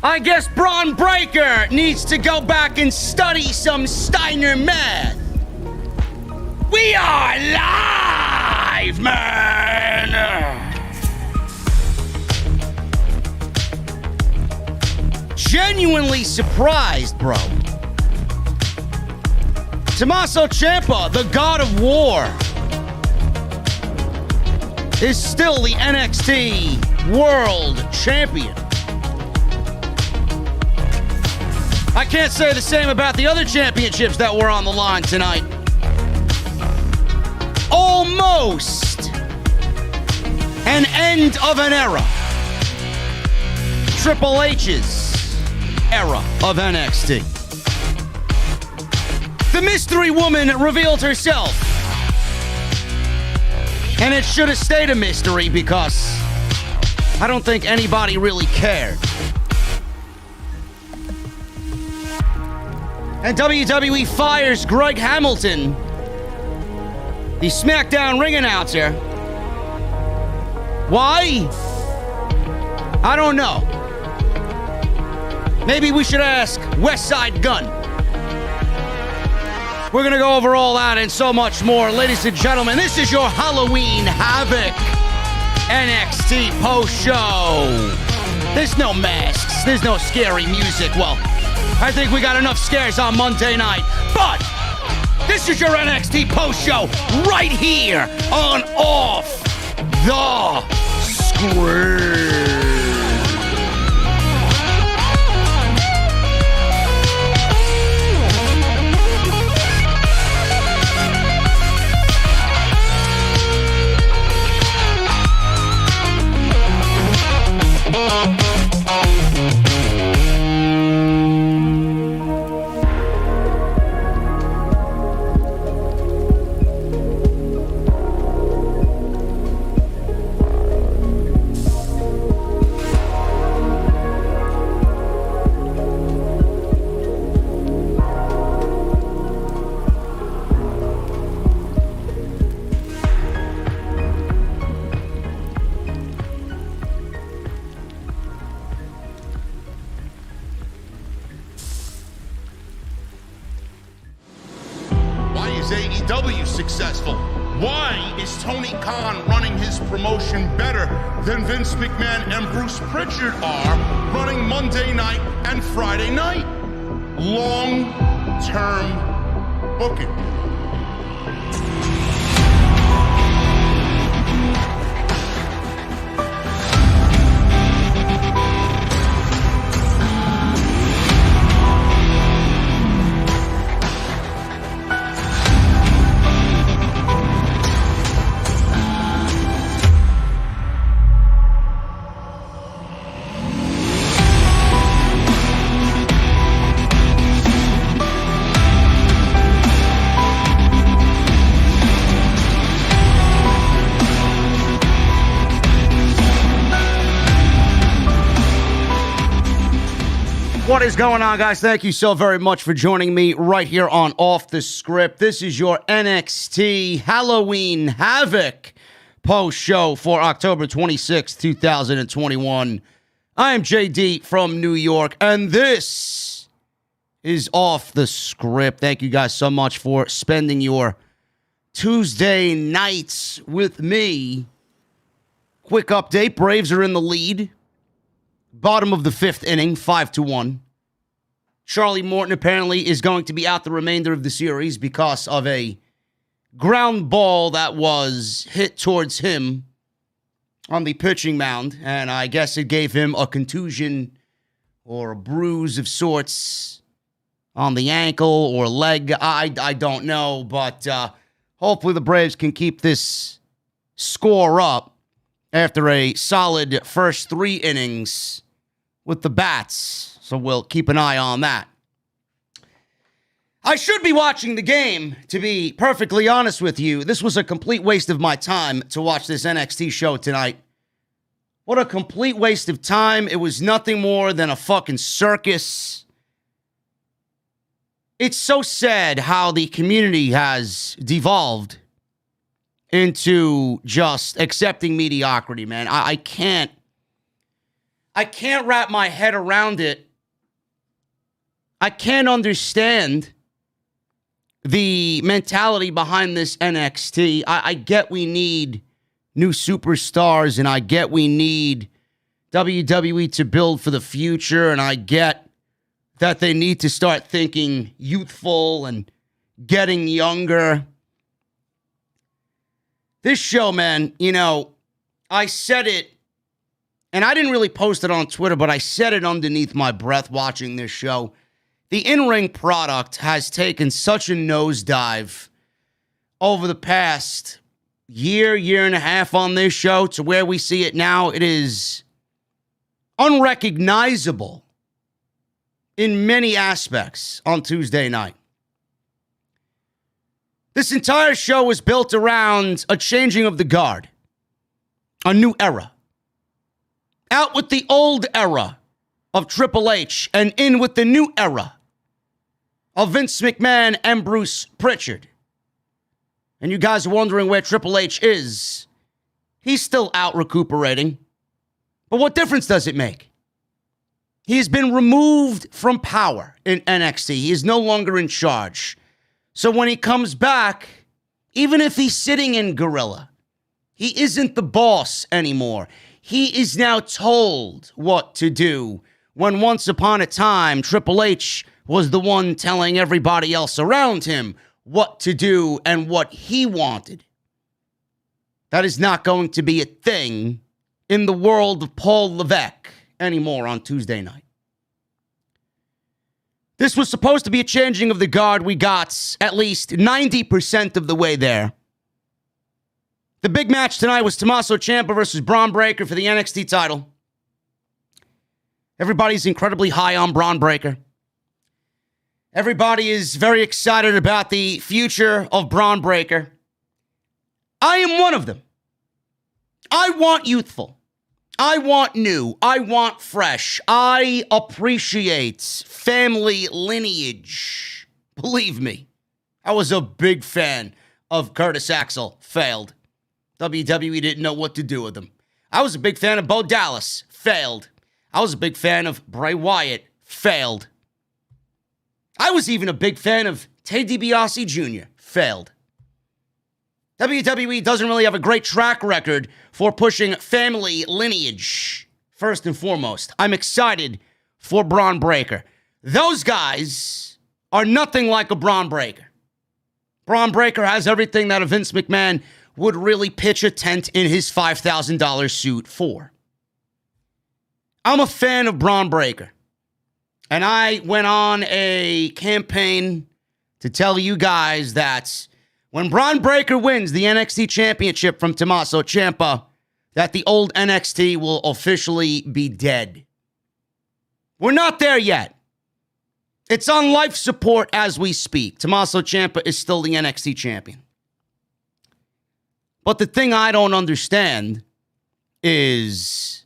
I guess Bron Breakker needs to go back and study some Steiner math. We are live, man! Genuinely surprised, bro. Tommaso Ciampa, the god of war, is still the NXT World Champion. I can't say the same about the other championships that were on the line tonight. Almost an end of an era. Triple H's era of NXT. The mystery woman revealed herself. And it should have stayed a mystery because I don't think anybody really cared. And WWE fires Greg Hamilton, the SmackDown ring announcer. Why? I don't know. Maybe we should ask West Side Gun. We're going to go over all that and so much more. Ladies and gentlemen, this is your Halloween Havoc NXT post-show. There's no masks. There's no scary music. Well, I think we got enough scares on Monday night. But this is your NXT post-show right here on Off the Script. Successful? Why is Tony Khan running his promotion better than Vince McMahon and Bruce Prichard are running Monday night and Friday night? Long-term booking. What is going on, guys? Thank you so very much for joining me right here on Off the Script. This is your NXT Halloween Havoc post-show for October 26th, 2021. I am JD from New York, and this is Off the Script. Thank you guys so much for spending your Tuesday nights with me. Quick update, Braves are in the lead. Bottom of the fifth inning, 5-1. Charlie Morton apparently is going to be out the remainder of the series because of a ground ball that was hit towards him on the pitching mound. And I guess it gave him a contusion or a bruise of sorts on the ankle or leg. I don't know, but hopefully the Braves can keep this score up after a solid first 3 innings with the bats. So we'll keep an eye on that. I should be watching the game, to be perfectly honest with you. This was a complete waste of my time to watch this NXT show tonight. What a complete waste of time. It was nothing more than a fucking circus. It's so sad how the community has devolved into just accepting mediocrity, man. I can't I can't wrap my head around it. I can't understand the mentality behind this NXT. I get we need new superstars, and I get we need WWE to build for the future, and I get that they need to start thinking youthful and getting younger. This show, man, you know, I said it, and I didn't really post it on Twitter, but I said it underneath my breath watching this show. The in-ring product has taken such a nosedive over the past year and a half on this show to where we see it now. It is unrecognizable in many aspects on Tuesday night. This entire show was built around a changing of the guard, a new era. Out with the old era of Triple H and in with the new era of Vince McMahon and Bruce Prichard. And you guys are wondering where Triple H is. He's still out recuperating. But what difference does it make? He has been removed from power in NXT. He is no longer in charge. So when he comes back, even if he's sitting in Gorilla, he isn't the boss anymore. He is now told what to do, when once upon a time, Triple H was the one telling everybody else around him what to do and what he wanted. That is not going to be a thing in the world of Paul Levesque anymore on Tuesday night. This was supposed to be a changing of the guard. We got at least 90% of the way there. The big match tonight was Tommaso Ciampa versus Bron Breakker for the NXT title. Everybody's incredibly high on Bron Breakker. Everybody is very excited about the future of Bron Breakker. I am one of them. I want youthful. I want new. I want fresh. I appreciate family lineage. Believe me, I was a big fan of Curtis Axel. Failed. WWE didn't know what to do with him. I was a big fan of Bo Dallas. Failed. I was a big fan of Bray Wyatt. Failed. I was even a big fan of Ted DiBiase Jr. Failed. WWE doesn't really have a great track record for pushing family lineage, first and foremost. I'm excited for Bron Breakker. Those guys are nothing like a Bron Breakker. Bron Breakker has everything that a Vince McMahon would really pitch a tent in his $5,000 suit for. I'm a fan of Bron Breakker. And I went on a campaign to tell you guys that when Bron Breakker wins the NXT Championship from Tommaso Ciampa, that the old NXT will officially be dead. We're not there yet. It's on life support as we speak. Tommaso Ciampa is still the NXT champion. But the thing I don't understand is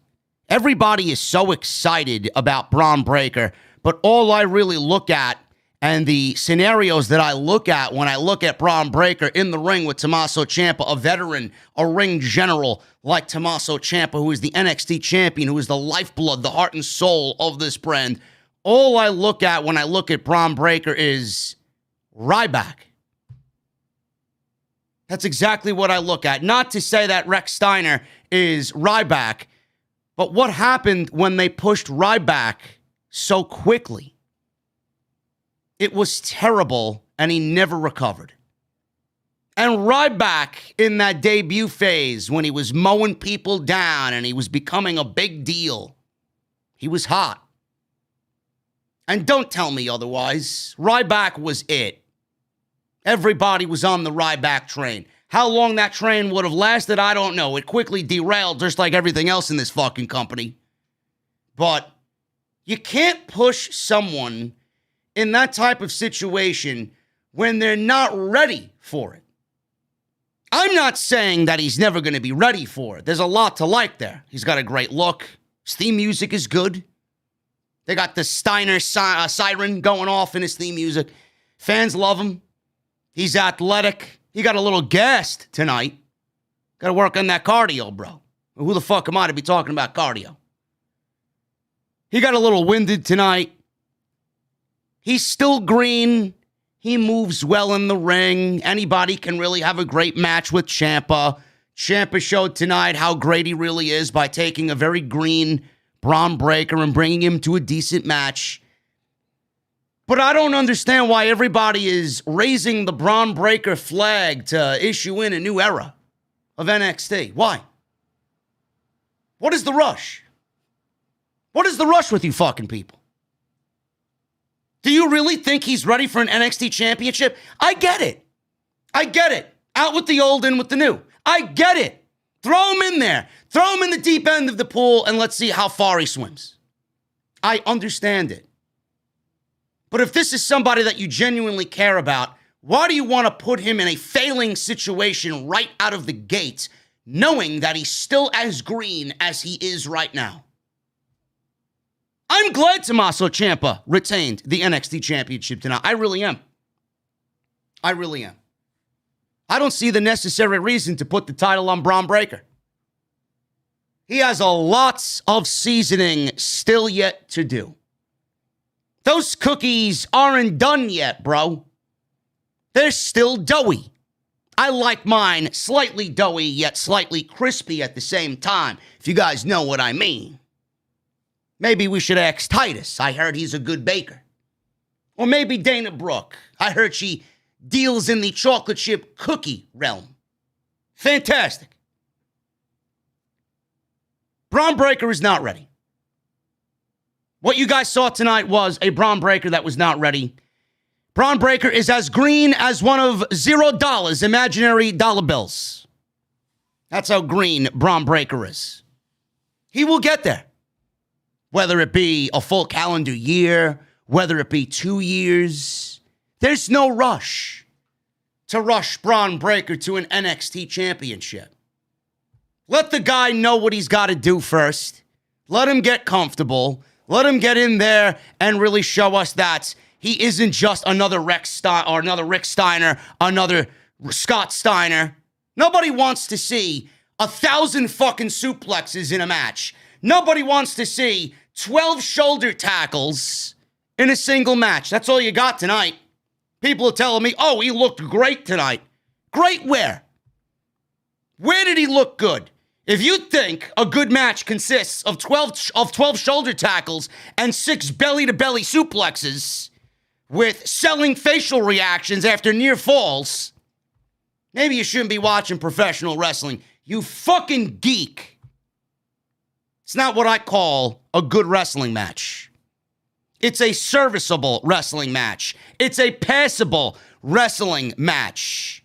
everybody is so excited about Bron Breakker, but all I really look at and the scenarios that I look at when I look at Bron Breakker in the ring with Tommaso Ciampa, a veteran, a ring general like Tommaso Ciampa, who is the NXT champion, who is the lifeblood, the heart and soul of this brand, all I look at when I look at Bron Breakker is Ryback. That's exactly what I look at. Not to say that Rex Steiner is Ryback, but what happened when they pushed Ryback so quickly? It was terrible, and he never recovered. And Ryback, in that debut phase, when he was mowing people down and he was becoming a big deal, he was hot. And don't tell me otherwise. Ryback was it. Everybody was on the Ryback train. How long that train would have lasted, I don't know. It quickly derailed, just like everything else in this fucking company. But you can't push someone in that type of situation when they're not ready for it. I'm not saying that he's never going to be ready for it. There's a lot to like there. He's got a great look. His theme music is good. They got the Steiner siren going off in his theme music. Fans love him. He's athletic. He got a little gassed tonight. Got to work on that cardio, bro. Who the fuck am I to be talking about cardio? He got a little winded tonight. He's still green. He moves well in the ring. Anybody can really have a great match with Ciampa. Ciampa showed tonight how great he really is by taking a very green Bron Breakker and bringing him to a decent match. But I don't understand why everybody is raising the Bron Breakker flag to issue in a new era of NXT. Why? What is the rush? What is the rush with you fucking people? Do you really think he's ready for an NXT Championship? I get it. I get it. Out with the old, in with the new. I get it. Throw him in there. Throw him in the deep end of the pool and let's see how far he swims. I understand it. But if this is somebody that you genuinely care about, why do you want to put him in a failing situation right out of the gate, knowing that he's still as green as he is right now? I'm glad Tommaso Ciampa retained the NXT Championship tonight. I really am. I really am. I don't see the necessary reason to put the title on Bron Breakker. He has a lots of seasoning still yet to do. Those cookies aren't done yet, bro. They're still doughy. I like mine slightly doughy yet slightly crispy at the same time, if you guys know what I mean. Maybe we should ask Titus. I heard he's a good baker. Or maybe Dana Brooke. I heard she deals in the chocolate chip cookie realm. Fantastic. Bron Breakker is not ready. What you guys saw tonight was a Bron Breakker that was not ready. Bron Breakker is as green as one of $0 imaginary dollar bills. That's how green Bron Breakker is. He will get there. Whether it be a full calendar year, whether it be 2 years, there's no rush to rush Bron Breakker to an NXT championship. Let the guy know what he's got to do first. Let him get comfortable. Let him get in there and really show us that he isn't just another Rick Steiner, another Scott Steiner. Nobody wants to see 1,000 fucking suplexes in a match. Nobody wants to see 12 shoulder tackles in a single match. That's all you got tonight. People are telling me, oh, he looked great tonight. Great where? Where did he look good? If you think a good match consists of 12 shoulder tackles and 6 belly-to-belly suplexes with selling facial reactions after near falls, maybe you shouldn't be watching professional wrestling. You fucking geek. It's not what I call a good wrestling match. It's a serviceable wrestling match. It's a passable wrestling match.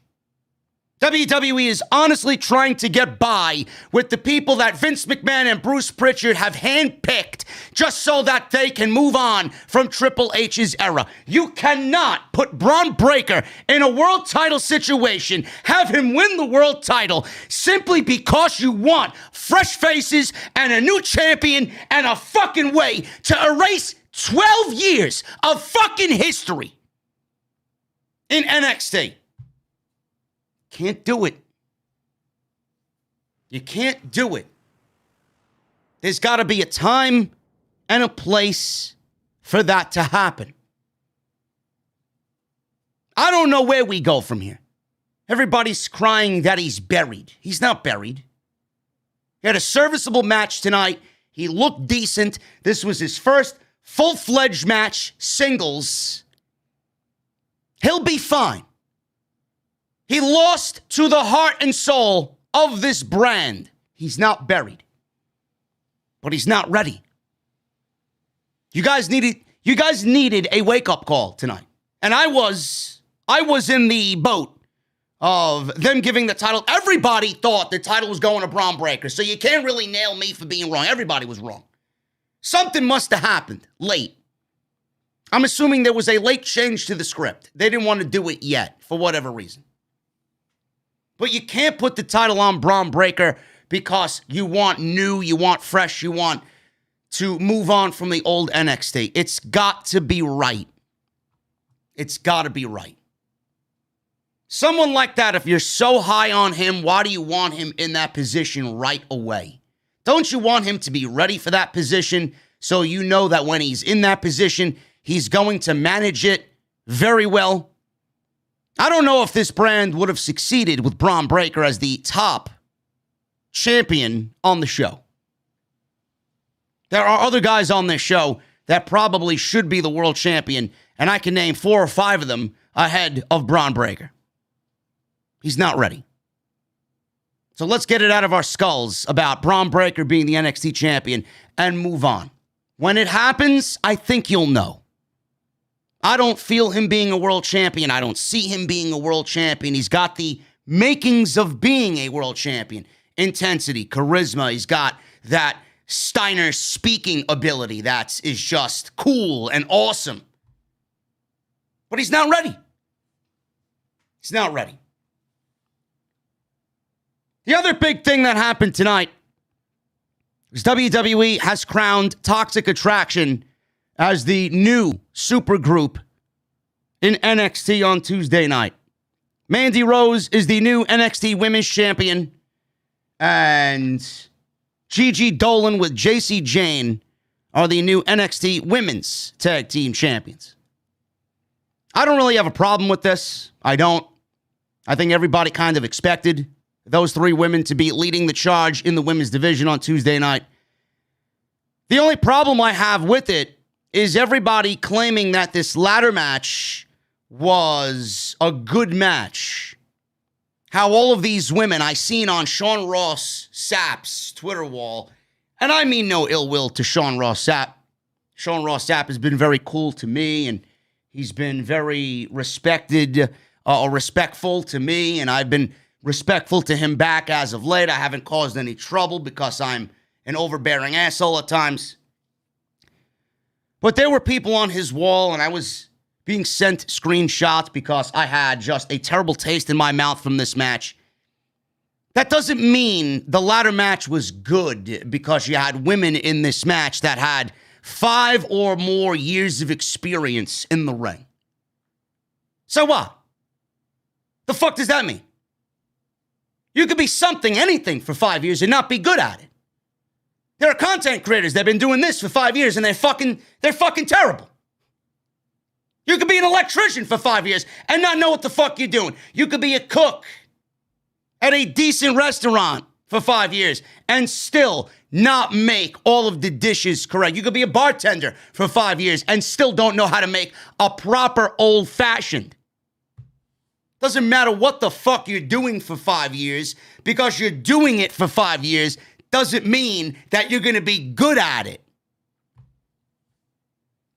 WWE is honestly trying to get by with the people that Vince McMahon and Bruce Prichard have handpicked just so that they can move on from Triple H's era. You cannot put Bron Breakker in a world title situation, have him win the world title simply because you want fresh faces and a new champion and a fucking way to erase 12 years of fucking history in NXT. Can't do it. You can't do it. There's got to be a time and a place for that to happen. I don't know where we go from here. Everybody's crying that he's buried. He's not buried. He had a serviceable match tonight. He looked decent. This was his first full-fledged match, singles. He'll be fine. He lost to the heart and soul of this brand. He's not buried. But he's not ready. You guys needed a wake-up call tonight. And I was in the boat of them giving the title. Everybody thought the title was going to Bron Breakker. So you can't really nail me for being wrong. Everybody was wrong. Something must have happened late. I'm assuming there was a late change to the script. They didn't want to do it yet for whatever reason. But you can't put the title on Bron Breakker because you want new, you want fresh, you want to move on from the old NXT. It's got to be right. It's got to be right. Someone like that, if you're so high on him, why do you want him in that position right away? Don't you want him to be ready for that position So you know that when he's in that position, he's going to manage it very well. I don't know if this brand would have succeeded with Bron Breakker as the top champion on the show. There are other guys on this show that probably should be the world champion, and I can name 4 or 5 of them ahead of Bron Breakker. He's not ready. So let's get it out of our skulls about Bron Breakker being the NXT champion and move on. When it happens, I think you'll know. I don't feel him being a world champion. I don't see him being a world champion. He's got the makings of being a world champion. Intensity, charisma. He's got that Steiner speaking ability that is just cool and awesome. But he's not ready. He's not ready. The other big thing that happened tonight is WWE has crowned Toxic Attraction as the new supergroup in NXT on Tuesday night. Mandy Rose is the new NXT Women's Champion, and Gigi, Dolin with Jacey Jane are the new NXT Women's Tag Team Champions. I don't really have a problem with this. I don't. I think everybody kind of expected those 3 women to be leading the charge in the women's division on Tuesday night. The only problem I have with it is everybody claiming that this ladder match was a good match. How all of these women I seen on Sean Ross Sapp's Twitter wall, and I mean no ill will to Sean Ross Sapp. Sean Ross Sapp has been very cool to me, and he's been very respected or respectful to me, and I've been respectful to him back as of late. I haven't caused any trouble because I'm an overbearing asshole at times. But there were people on his wall, and I was being sent screenshots because I had just a terrible taste in my mouth from this match. That doesn't mean the ladder match was good because you had women in this match that had 5 or more years of experience in the ring. So what? The fuck does that mean? You could be something, anything for 5 years and not be good at it. There are content creators that have been doing this for 5 years and they're fucking terrible. You could be an electrician for 5 years and not know what the fuck you're doing. You could be a cook at a decent restaurant for 5 years and still not make all of the dishes correct. You could be a bartender for 5 years and still don't know how to make a proper old-fashioned. Doesn't matter what the fuck you're doing for 5 years, because you're doing it for 5 years doesn't mean that you're going to be good at it.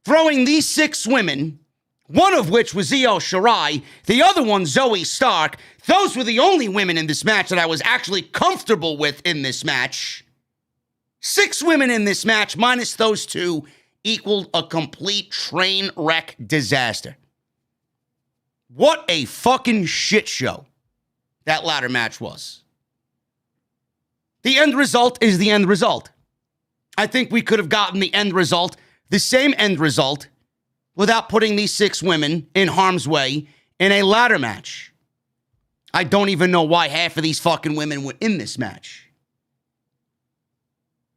Throwing these 6 women, one of which was Io Shirai, the other one Zoe Stark, those were the only women in this match that I was actually comfortable with in this match. 6 women in this match, minus those 2, equaled a complete train wreck disaster. What a fucking shit show that ladder match was. The end result is the end result. I think we could have gotten the end result, the same end result, without putting these 6 women in harm's way in a ladder match. I don't even know why half of these fucking women were in this match.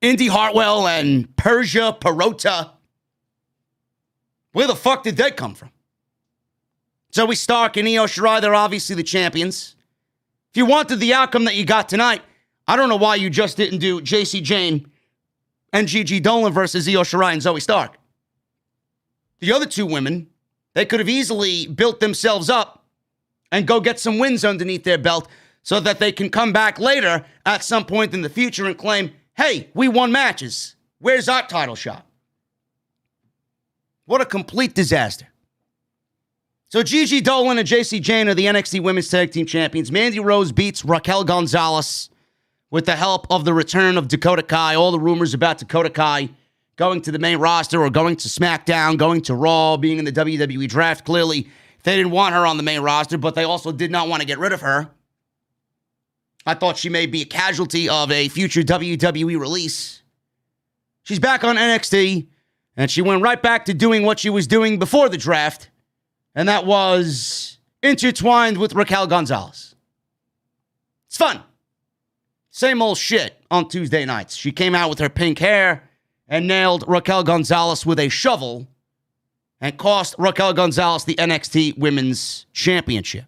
Indi, Hartwell, and Persia, Pirotta. Where the fuck did they come from? Zoe Stark and Io Shirai, they're obviously the champions. If you wanted the outcome that you got tonight, I don't know why you just didn't do Jacey Jane and Gigi Dolin versus Io Shirai and Zoe Stark. The other 2 women, they could have easily built themselves up and go get some wins underneath their belt so that they can come back later at some point in the future and claim, hey, we won matches. Where's our title shot? What a complete disaster. So Gigi Dolin and Jacey Jane are the NXT Women's Tag Team Champions. Mandy Rose beats Raquel Gonzalez with the help of the return of Dakota Kai. All the rumors about Dakota Kai going to the main roster or going to SmackDown, going to Raw, being in the WWE draft. Clearly, they didn't want her on the main roster, but they also did not want to get rid of her. I thought she may be a casualty of a future WWE release. She's back on NXT, and she went right back to doing what she was doing before the draft, and that was intertwined with Raquel Gonzalez. It's fun. Same old shit on Tuesday nights. She came out with her pink hair, and nailed Raquel Gonzalez with a shovel and cost Raquel Gonzalez the NXT Women's Championship.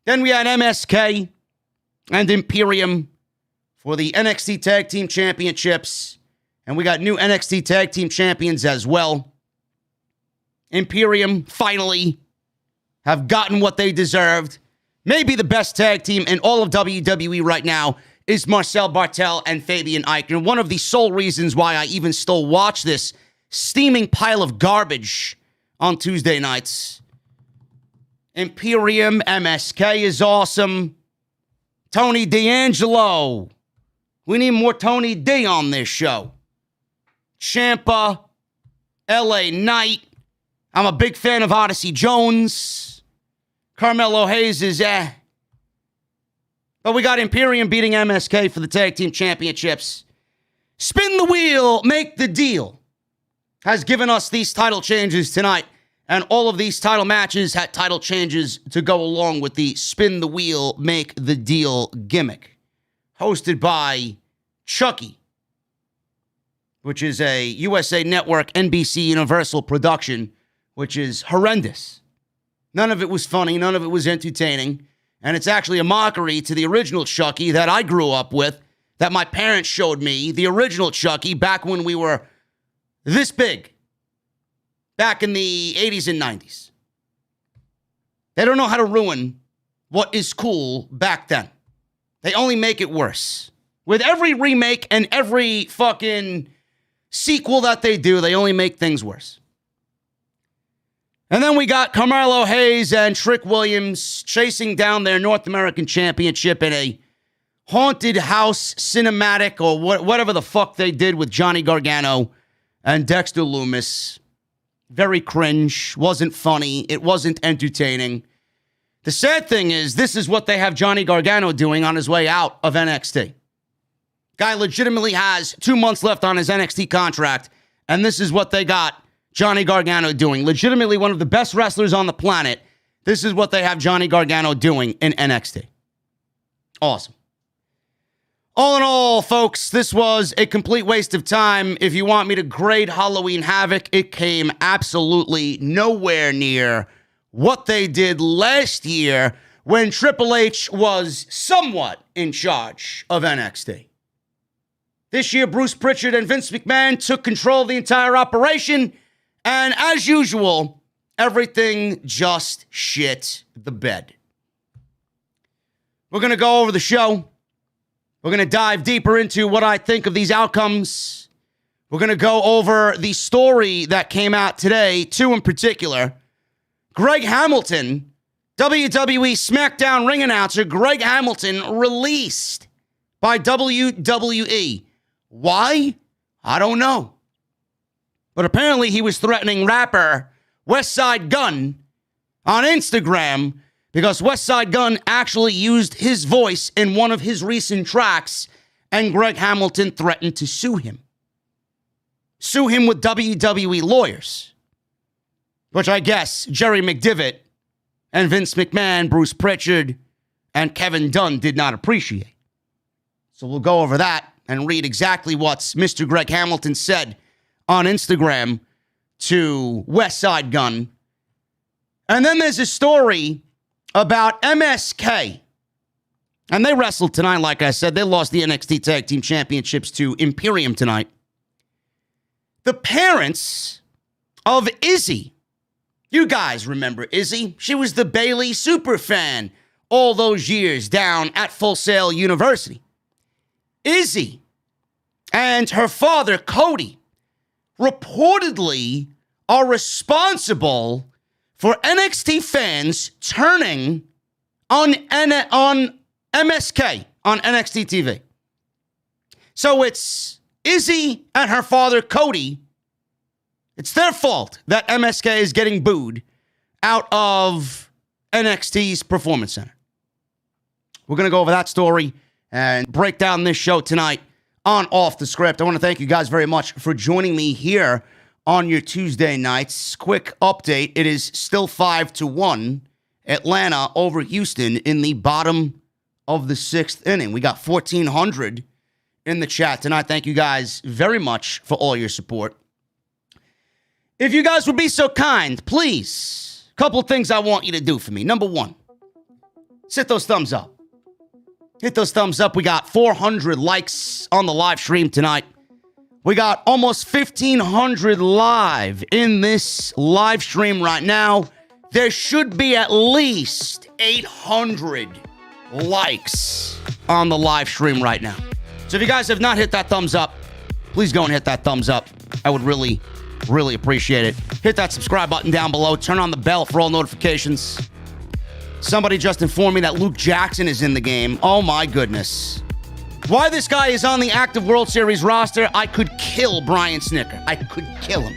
Then we had MSK and Imperium for the NXT Tag Team Championships, and we got new NXT Tag Team Champions as well. Imperium finally have gotten what they deserved. Maybe the best tag team in all of WWE right now is Marcel Bartel and Fabian Eichner. One of the sole reasons why I even still watch this steaming pile of garbage on Tuesday nights. Imperium, MSK is awesome. Tony D'Angelo. We need more Tony D on this show. Ciampa, LA Knight. I'm a big fan of Odyssey Jones. Carmelo Hayes is But we got Imperium beating MSK for the Tag Team Championships. Spin the wheel, make the deal has given us these title changes tonight. And all of these title matches had title changes to go along with the spin the wheel, make the deal gimmick. Hosted by Chucky, which is a USA Network NBC Universal production, which is horrendous. None of it was funny. None of it was entertaining. And it's actually a mockery to the original Chucky that I grew up with, that my parents showed me, the original Chucky, back when we were this big, back in the 80s and 90s. They don't know how to ruin what is cool back then. They only make it worse. With every remake and every fucking sequel that they do, they only make things worse. And then we got Carmelo Hayes and Trick Williams chasing down their North American Championship in a haunted house cinematic or whatever the fuck they did with Johnny Gargano and Dexter Lumis. Very cringe. Wasn't funny. It wasn't entertaining. The sad thing is, this is what they have Johnny Gargano doing on his way out of NXT. Guy legitimately has 2 months left on his NXT contract, and this is what they got Johnny Gargano doing. Legitimately one of the best wrestlers on the planet. This is what they have Johnny Gargano doing in NXT. Awesome. All in all, folks, this was a complete waste of time. If you want me to grade Halloween Havoc, it came absolutely nowhere near what they did last year when Triple H was somewhat in charge of NXT. This year, Bruce Prichard and Vince McMahon took control of the entire operation, and as usual, everything just shit the bed. We're going to go over the show. We're going to dive deeper into what I think of these outcomes. We're going to go over the story that came out today, two in particular. Greg Hamilton, WWE SmackDown ring announcer Greg Hamilton, released by WWE. Why? I don't know. But apparently he was threatening rapper Westside Gunn on Instagram because Westside Gunn actually used his voice in one of his recent tracks, and Greg Hamilton threatened to sue him. Sue him with WWE lawyers, which I guess Jerry McDevitt and Vince McMahon, Bruce Prichard, and Kevin Dunn did not appreciate. So we'll go over that and read exactly what Mr. Greg Hamilton said on Instagram to Westside Gunn. And then there's a story about MSK. And they wrestled tonight, like I said. They lost the NXT Tag Team Championships to Imperium tonight. The parents of Izzy. You guys remember Izzy? She was the Bayley superfan all those years down at Full Sail University. Izzy and her father, Cody, reportedly are responsible for NXT fans turning on MSK on NXT TV. So it's Izzy and her father, Cody. It's their fault that MSK is getting booed out of NXT's Performance Center. We're going to go over that story and break down this show tonight on Off the Script. I want to thank you guys very much for joining me here on your Tuesday nights. Quick update. It is still 5-1 Atlanta over Houston in the bottom of the 6th inning. We got 1,400 in the chat tonight. Thank you guys very much for all your support. If you guys would be so kind, please, a couple of things I want you to do for me. Number one, hit those thumbs up. Hit those thumbs up. We got 400 likes on the live stream tonight. We got almost 1,500 live in this live stream right now. There should be at least 800 likes on the live stream right now. So if you guys have not hit that thumbs up, please go and hit that thumbs up. I would really appreciate it. Hit that subscribe button down below. Turn on the bell for all notifications. Somebody just informed me that Luke Jackson is in the game. Oh my goodness. Why this guy is on the active World Series roster, I could kill Brian Snicker. I could kill him.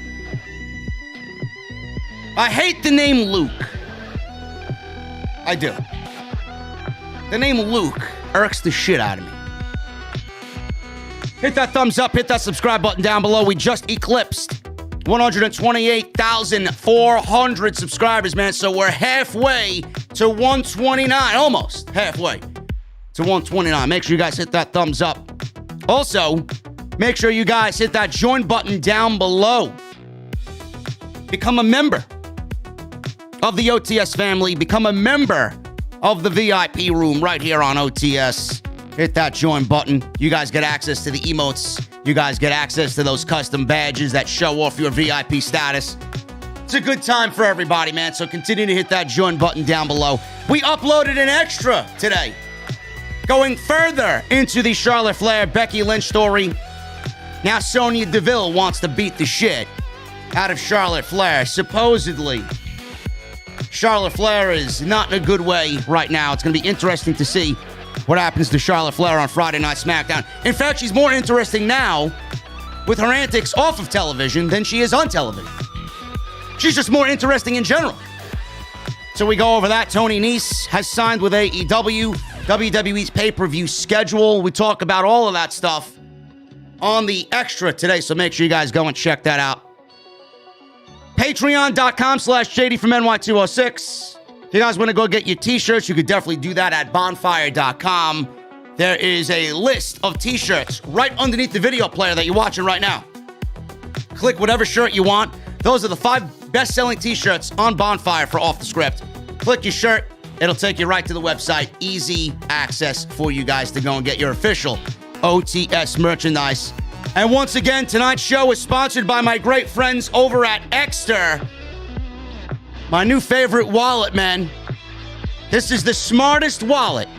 I hate the name Luke. I do. The name Luke irks the shit out of me. Hit that thumbs up, hit that subscribe button down below. We just eclipsed 128,400 subscribers, man. So we're halfway to 129, almost halfway to 129. Make sure you guys hit that thumbs up. Also, make sure you guys hit that join button down below. Become a member of the OTS family. Become a member of the VIP room right here on OTS. Hit that join button. You guys get access to the emotes. You guys get access to those custom badges that show off your VIP status. It's a good time for everybody, man. So continue to hit that join button down below. We uploaded an extra today, going further into the Charlotte Flair Becky Lynch story. Now Sonya Deville wants to beat the shit out of Charlotte Flair. Supposedly, Charlotte Flair is not in a good way right now. It's going to be interesting to see what happens to Charlotte Flair on Friday Night SmackDown. In fact, she's more interesting now with her antics off of television than she is on television. She's just more interesting in general. So we go over that. Tony Nese has signed with AEW, WWE's pay-per-view schedule. We talk about all of that stuff on the extra today, so make sure you guys go and check that out. Patreon.com/JD from NY206. If you guys want to go get your t-shirts, you could definitely do that at bonfire.com. There is a list of t-shirts right underneath the video player that you're watching right now. Click whatever shirt you want. Those are the 5 best-selling t-shirts on Bonfire for Off the Script. Click your shirt. It'll take you right to the website. Easy access for you guys to go and get your official OTS merchandise. And once again, tonight's show is sponsored by my great friends over at Exter. My new favorite wallet, man. This is the smartest wallet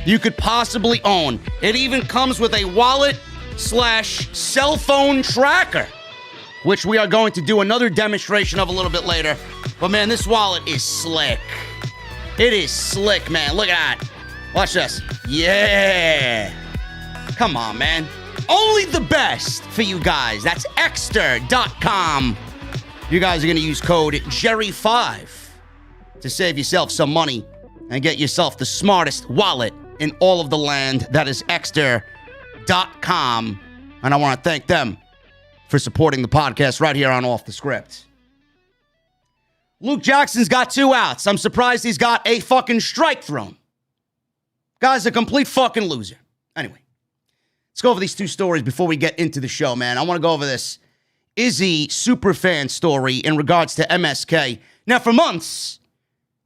you could possibly own. It even comes with a wallet/cell phone tracker, which we are going to do another demonstration of a little bit later. But man, this wallet is slick. It is slick, man. Look at that. Watch this. Yeah. Come on, man. Only the best for you guys. That's Exter.com. You guys are going to use code Jerry5 to save yourself some money and get yourself the smartest wallet in all of the land. That is Exter.com. And I want to thank them for supporting the podcast right here on Off the Script. Luke Jackson's got 2 outs. I'm surprised he's got a fucking strike thrown. Guy's a complete fucking loser. Anyway, let's go over these 2 stories before we get into the show, man. I want to go over this Izzy superfan story in regards to MSK. Now, for months,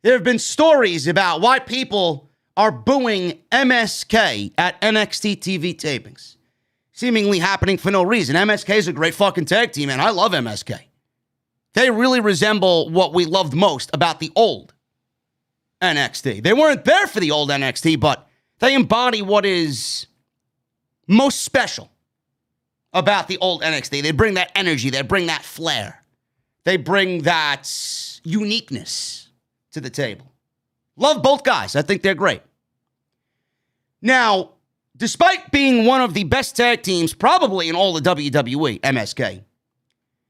there have been stories about why people are booing MSK at NXT TV tapings. Seemingly happening for no reason. MSK is a great fucking tag team, and I love MSK. They really resemble what we loved most about the old NXT. They weren't there for the old NXT, but they embody what is most special about the old NXT. They bring that energy. They bring that flair. They bring that uniqueness to the table. Love both guys. I think they're great. Now, despite being one of the best tag teams probably in all the WWE, MSK,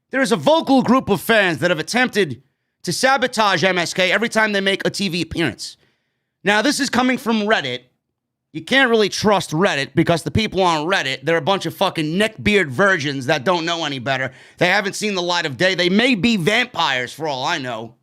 there is a vocal group of fans that have attempted to sabotage MSK every time they make a TV appearance. Now, this is coming from Reddit. You can't really trust Reddit because the people on Reddit, they're a bunch of fucking neckbeard virgins that don't know any better. They haven't seen the light of day. They may be vampires for all I know.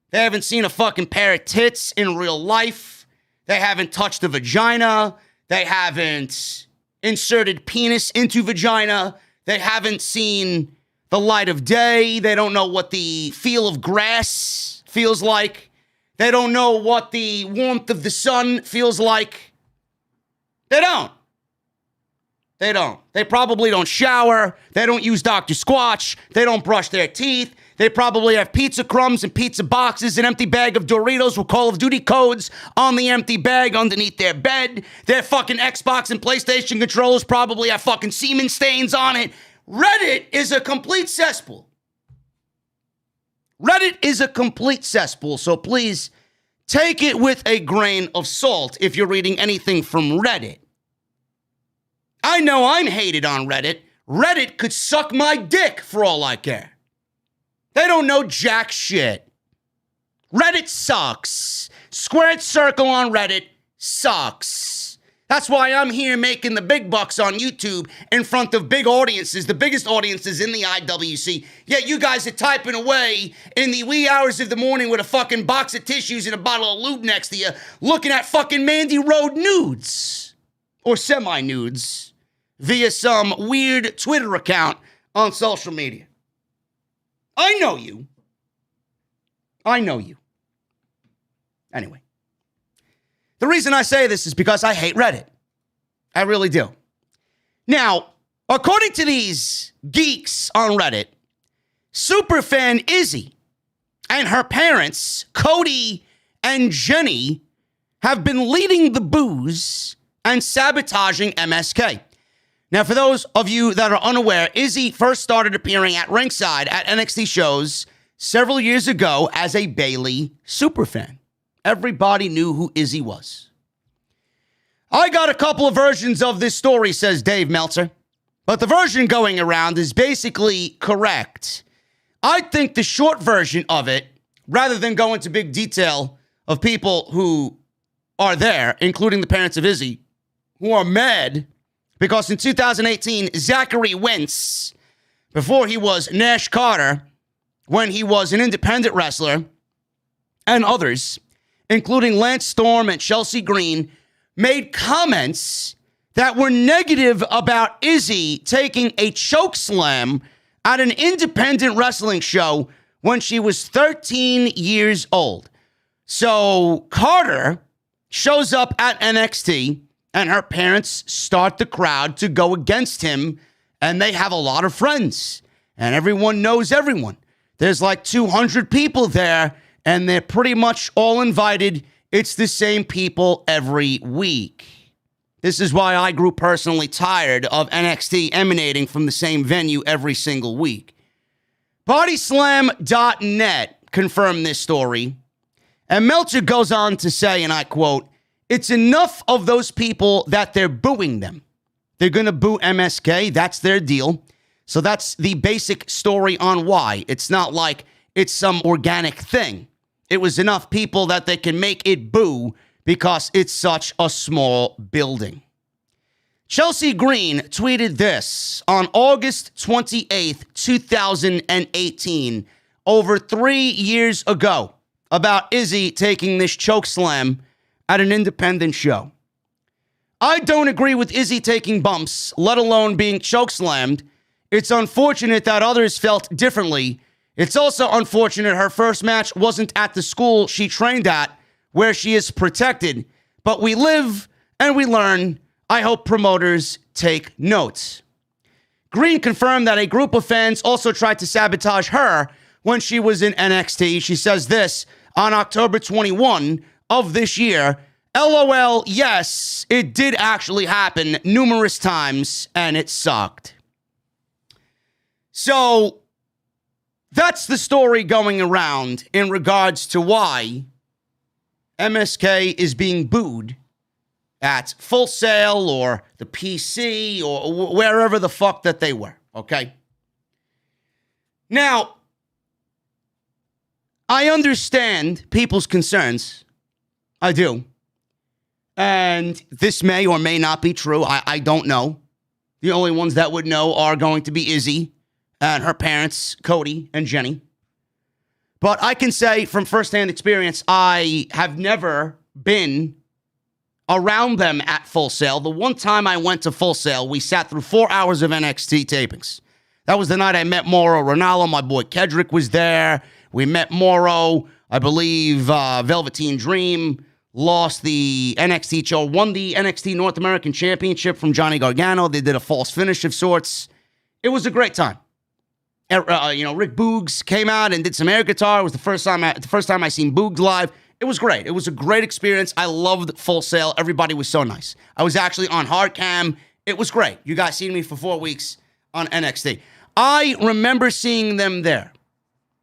They haven't seen a fucking pair of tits in real life. They haven't touched a vagina. They haven't inserted penis into vagina. They haven't seen the light of day. They don't know what the feel of grass feels like. They don't know what the warmth of the sun feels like. They don't. They don't. They probably don't shower. They don't use Dr. Squatch. They don't brush their teeth. They probably have pizza crumbs and pizza boxes, an empty bag of Doritos with Call of Duty codes on the empty bag underneath their bed. Their fucking Xbox and PlayStation controllers probably have fucking semen stains on it. Reddit is a complete cesspool. Reddit is a complete cesspool, so please take it with a grain of salt if you're reading anything from Reddit. I know I'm hated on Reddit. Reddit could suck my dick for all I care. They don't know jack shit. Reddit sucks. Squared circle on Reddit sucks. That's why I'm here making the big bucks on YouTube in front of big audiences, the biggest audiences in the IWC. Yet you guys are typing away in the wee hours of the morning with a fucking box of tissues and a bottle of lube next to you, looking at fucking Mandy Road nudes. Or semi-nudes via some weird Twitter account on social media. I know you. I know you. Anyway. The reason I say this is because I hate Reddit. I really do. Now, according to these geeks on Reddit, superfan Izzy and her parents, Cody and Jenny, have been leading the booze and sabotaging MSK. Now, for those of you that are unaware, Izzy first started appearing at ringside at NXT shows several years ago as a Bayley superfan. Everybody knew who Izzy was. I got a couple of versions of this story, says Dave Meltzer, but the version going around is basically correct. I think the short version of it, rather than go into big detail of people who are there, including the parents of Izzy, who are mad because in 2018, Zachary Wentz, before he was Nash Carter, when he was an independent wrestler, and others, including Lance Storm and Chelsea Green, made comments that were negative about Izzy taking a choke slam at an independent wrestling show when she was 13 years old. So Carter shows up at NXT and her parents start the crowd to go against him, and they have a lot of friends and everyone knows everyone. There's like 200 people there and they're pretty much all invited. It's the same people every week. This is why I grew personally tired of NXT emanating from the same venue every single week. Bodyslam.net confirmed this story. And Meltzer goes on to say, and I quote, "It's enough of those people that they're booing them. They're going to boo MSK. That's their deal. So that's the basic story on why. It's not like it's some organic thing. It was enough people that they can make it boo because it's such a small building." Chelsea Green tweeted this on August 28th, 2018, over 3 years ago, about Izzy taking this chokeslam at an independent show. "I don't agree with Izzy taking bumps, let alone being chokeslammed. It's unfortunate that others felt differently. It's also unfortunate her first match wasn't at the school she trained at, where she is protected. But we live and we learn. I hope promoters take notes." Green confirmed that a group of fans also tried to sabotage her when she was in NXT. She says this on October 21 of this year, "LOL, yes, it did actually happen numerous times and it sucked." So that's the story going around in regards to why MSK is being booed at Full Sail or the PC or wherever the fuck that they were, okay? Now, I understand people's concerns. I do. And this may or may not be true. I don't know. The only ones that would know are going to be Izzy and her parents, Cody and Jenny. But I can say from firsthand experience, I have never been around them at Full Sail. The one time I went to Full Sail, we sat through 4 hours of NXT tapings. That was the night I met Mauro Ranallo. My boy Kedrick was there. We met Mauro. I believe Velveteen Dream lost the NXT show, won the NXT North American Championship from Johnny Gargano. They did a false finish of sorts. It was a great time. Rick Boogs came out and did some air guitar. It was the first time I seen Boogs live. It was great. It was a great experience. I loved Full Sail. Everybody was so nice. I was actually on hard cam. It was great. You guys seen me for 4 weeks on NXT. I remember seeing them there.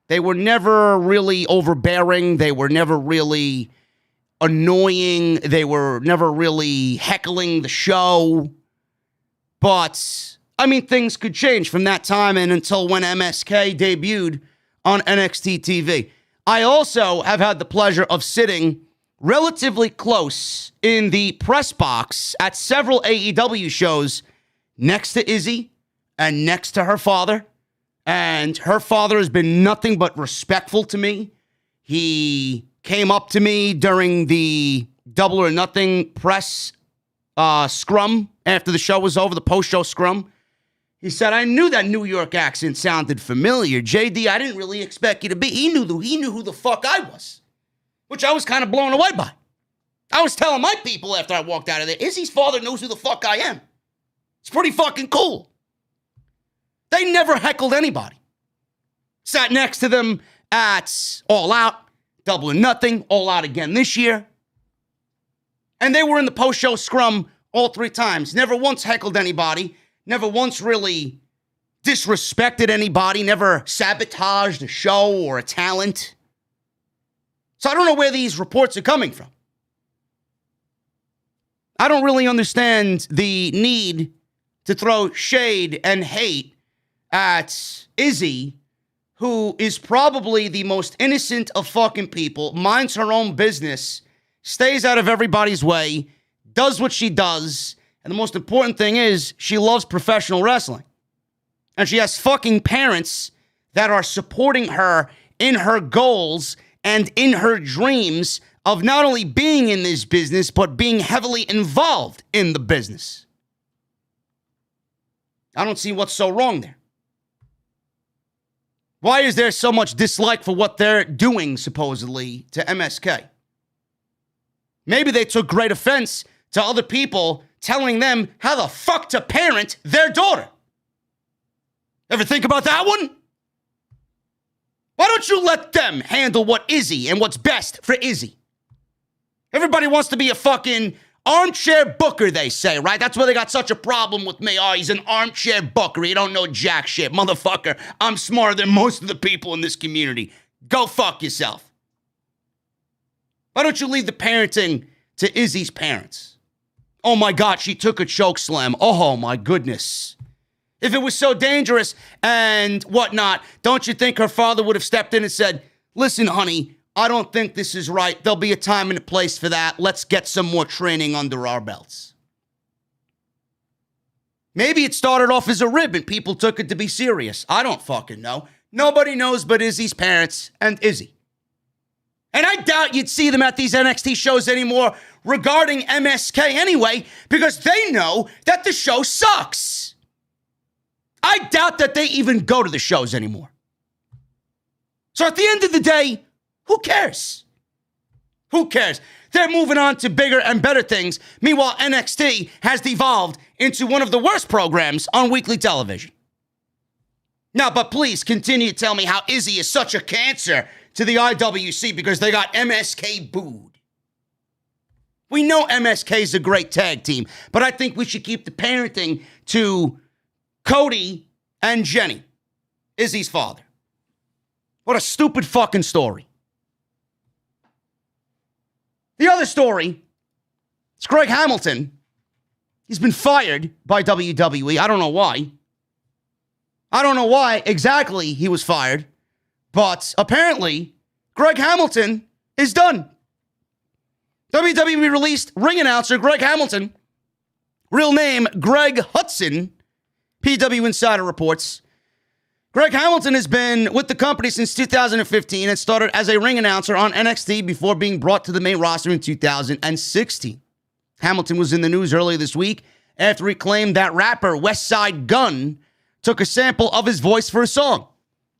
They were never really overbearing. They were never really annoying. They were never really heckling the show. But, I mean, things could change from that time and until when MSK debuted on NXT TV. I also have had the pleasure of sitting relatively close in the press box at several AEW shows next to Izzy and next to her father. And her father has been nothing but respectful to me. He came up to me during the Double or Nothing press scrum after the show was over, the post-show scrum. He said, I knew that New York accent sounded familiar. JD, I didn't really expect you to be. He knew who the fuck I was, which I was kind of blown away by. I was telling my people after I walked out of there, Izzy's father knows who the fuck I am. It's pretty fucking cool. They never heckled anybody. Sat next to them at All Out, Double or Nothing, All Out again this year. And they were in the post-show scrum all 3 times. Never once heckled anybody. Never once really disrespected anybody. Never sabotaged a show or a talent. So I don't know where these reports are coming from. I don't really understand the need to throw shade and hate at Izzy, who is probably the most innocent of fucking people, minds her own business, stays out of everybody's way, does what she does, and the most important thing is she loves professional wrestling. And she has fucking parents that are supporting her in her goals and in her dreams of not only being in this business, but being heavily involved in the business. I don't see what's so wrong there. Why is there so much dislike for what they're doing, supposedly, to MSK? Maybe they took great offense to other people telling them how the fuck to parent their daughter. Ever think about that one? Why don't you let them handle what Izzy and what's best for Izzy? Everybody wants to be a fucking armchair booker, they say, right? That's why they got such a problem with me. Oh, he's an armchair booker. You don't know jack shit. Motherfucker, I'm smarter than most of the people in this community. Go fuck yourself. Why don't you leave the parenting to Izzy's parents? Oh my God, she took a choke slam. Oh my goodness. If it was so dangerous and whatnot, don't you think her father would have stepped in and said, listen, honey, I don't think this is right. There'll be a time and a place for that. Let's get some more training under our belts. Maybe it started off as a rib and people took it to be serious. I don't fucking know. Nobody knows but Izzy's parents and Izzy. And I doubt you'd see them at these NXT shows anymore regarding MSK anyway, because they know that the show sucks. I doubt that they even go to the shows anymore. So at the end of the day, who cares? Who cares? They're moving on to bigger and better things. Meanwhile, NXT has devolved into one of the worst programs on weekly television. Now, but please continue to tell me how Izzy is such a cancer to the IWC because they got MSK booed. We know MSK is a great tag team, but I think we should keep the parenting to Cody and Jenny, Izzy's father. What a stupid fucking story. The other story is Greg Hamilton. He's been fired by WWE. I don't know why. I don't know why exactly he was fired, but apparently Greg Hamilton is done. WWE released ring announcer Greg Hamilton, real name Greg Hudson, PW Insider reports. Greg Hamilton has been with the company since 2015 and started as a ring announcer on NXT before being brought to the main roster in 2016. Hamilton was in the news earlier this week after he claimed that rapper Westside Gunn took a sample of his voice for a song.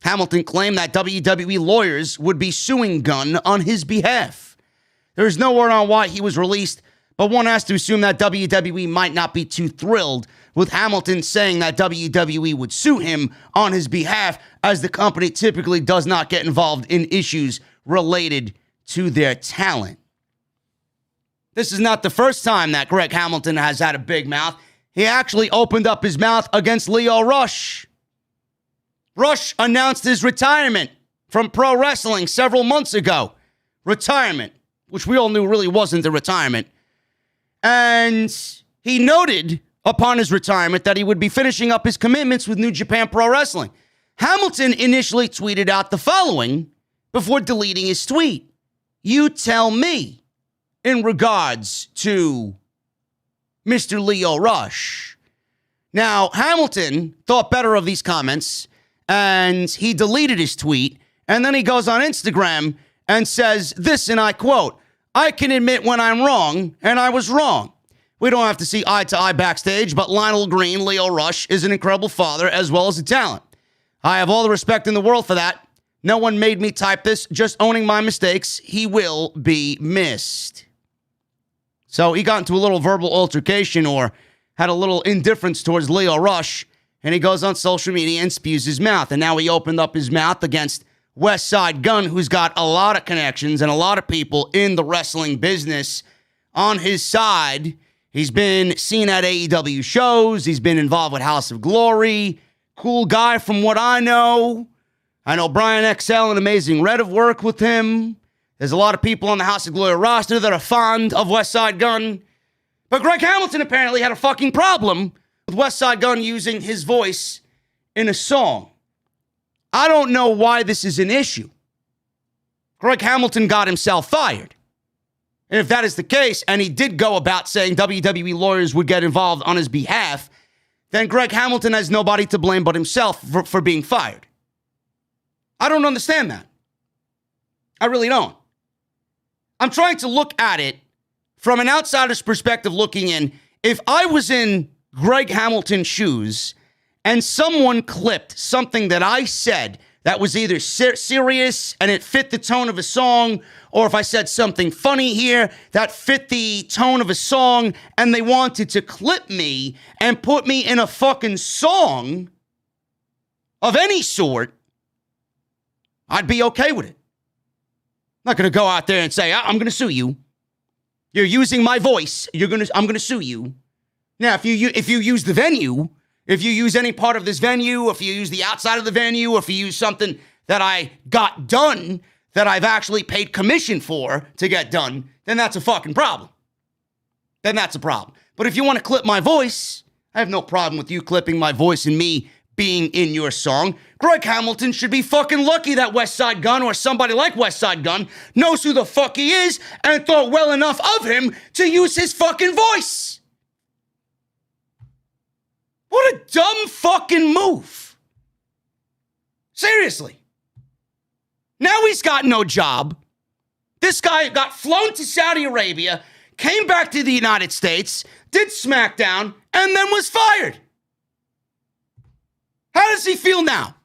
Hamilton claimed that WWE lawyers would be suing Gunn on his behalf. There is no word on why he was released, but one has to assume that WWE might not be too thrilled with Hamilton saying that WWE would sue him on his behalf, as the company typically does not get involved in issues related to their talent. This is not the first time that Greg Hamilton has had a big mouth. He actually opened up his mouth against Lio Rush. Rush announced his retirement from pro wrestling several months ago. Retirement, which we all knew really wasn't a retirement. And he noted upon his retirement that he would be finishing up his commitments with New Japan Pro Wrestling. Hamilton initially tweeted out the following before deleting his tweet. You tell me, in regards to Mr. Lio Rush. Now, Hamilton thought better of these comments, and he deleted his tweet, and then he goes on Instagram and says this, and I quote, I can admit when I'm wrong, and I was wrong. We don't have to see eye to eye backstage, but Lionel Green, Lio Rush, is an incredible father as well as a talent. I have all the respect in the world for that. No one made me type this, just owning my mistakes. He will be missed. So he got into a little verbal altercation or had a little indifference towards Lio Rush, and he goes on social media and spews his mouth. And now he opened up his mouth against Westside Gunn, who's got a lot of connections and a lot of people in the wrestling business on his side. He's been seen at AEW shows. He's been involved with House of Glory. Cool guy from what I know. I know Brian XL and Amazing Red have worked with him. There's a lot of people on the House of Glory roster that are fond of Westside Gunn. But Greg Hamilton apparently had a fucking problem with Westside Gunn using his voice in a song. I don't know why this is an issue. Greg Hamilton got himself fired. And if that is the case, and he did go about saying WWE lawyers would get involved on his behalf, then Greg Hamilton has nobody to blame but himself for being fired. I don't understand that. I really don't. I'm trying to look at it from an outsider's perspective looking in. If I was in Greg Hamilton's shoes and someone clipped something that I said that was either serious and it fit the tone of a song, or if I said something funny here that fit the tone of a song and they wanted to clip me and put me in a fucking song of any sort, I'd be okay with it. I'm not going to go out there and say, I'm going to sue you. You're using my voice. I'm going to sue you. Now, if you use the venue, if you use any part of this venue, if you use the outside of the venue, if you use something that I got done, that I've actually paid commission for to get done, then that's a fucking problem. Then that's a problem. But if you want to clip my voice, I have no problem with you clipping my voice and me being in your song. Greg Hamilton should be fucking lucky that Westside Gunn or somebody like Westside Gunn knows who the fuck he is and thought well enough of him to use his fucking voice. What a dumb fucking move. Seriously. Now he's got no job. This guy got flown to Saudi Arabia, came back to the United States, did SmackDown, and then was fired. How does he feel now?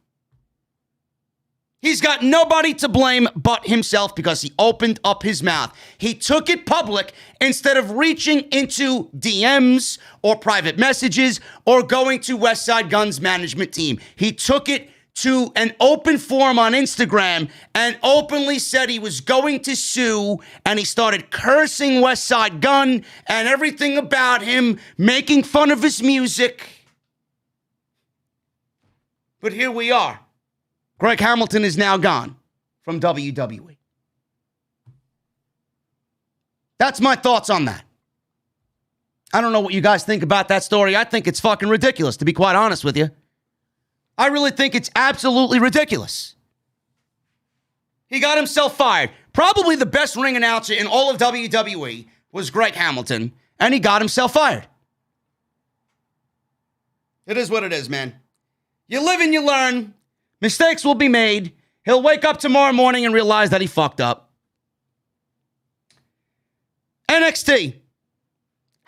He's got nobody to blame but himself because he opened up his mouth. He took it public instead of reaching into DMs or private messages or going to Westside Gunn's management team. He took it to an open forum on Instagram and openly said he was going to sue, and he started cursing Westside Gunn and everything about him, making fun of his music. But here we are. Greg Hamilton is now gone from WWE. That's my thoughts on that. I don't know what you guys think about that story. I think it's fucking ridiculous, to be quite honest with you. I really think it's absolutely ridiculous. He got himself fired. Probably the best ring announcer in all of WWE was Greg Hamilton, and he got himself fired. It is what it is, man. You live and you learn. Mistakes will be made. He'll wake up tomorrow morning and realize that he fucked up. NXT.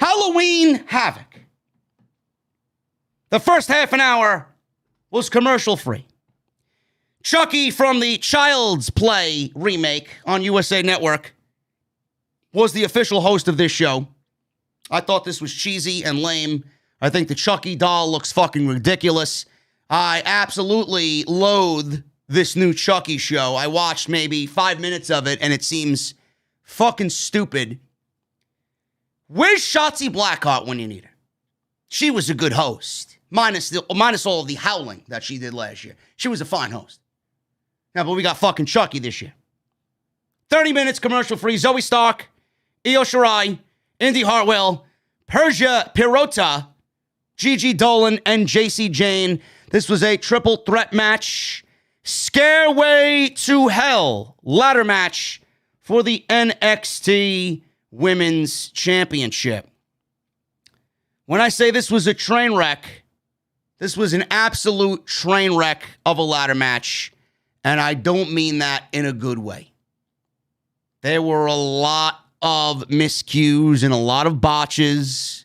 Halloween Havoc. The first half an hour was commercial free. Chucky from the Child's Play remake on USA Network was the official host of this show. I thought this was cheesy and lame. I think the Chucky doll looks fucking ridiculous. I absolutely loathe this new Chucky show. I watched maybe 5 minutes of it, and it seems fucking stupid. Where's Shotzi Blackheart when you need her? She was a good host, minus all of the howling that she did last year. She was a fine host. Now, but we got fucking Chucky this year. 30 minutes commercial-free. Zoe Stark, Io Shirai, Indi Hartwell, Persia Pirotta, Gigi Dolin, and Jacey Jane. This was a triple threat match. Scareway to Hell ladder match for the NXT Women's Championship. When I say this was a train wreck, this was an absolute train wreck of a ladder match, and I don't mean that in a good way. There were a lot of miscues and a lot of botches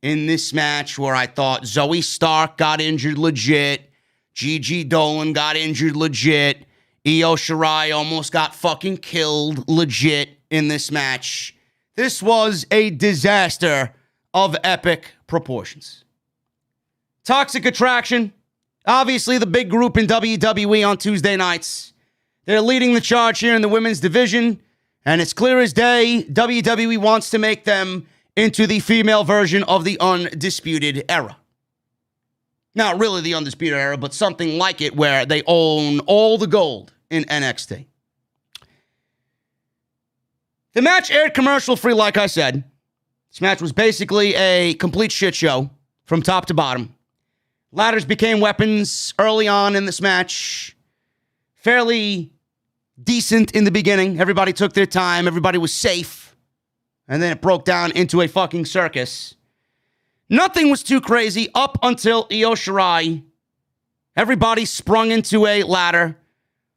in this match where I thought Zoe Stark got injured legit, Gigi Dolin got injured legit, Io Shirai almost got fucking killed legit in this match. This was a disaster of epic proportions. Toxic Attraction, obviously the big group in WWE on Tuesday nights. They're leading the charge here in the women's division, and it's clear as day WWE wants to make them into the female version of the Undisputed Era. Not really the Undisputed Era, but something like it where they own all the gold in NXT. The match aired commercial-free, like I said. This match was basically a complete shit show from top to bottom. Ladders became weapons early on in this match. Fairly decent in the beginning. Everybody took their time. Everybody was safe. And then it broke down into a fucking circus. Nothing was too crazy up until Io Shirai. Everybody sprung into a ladder.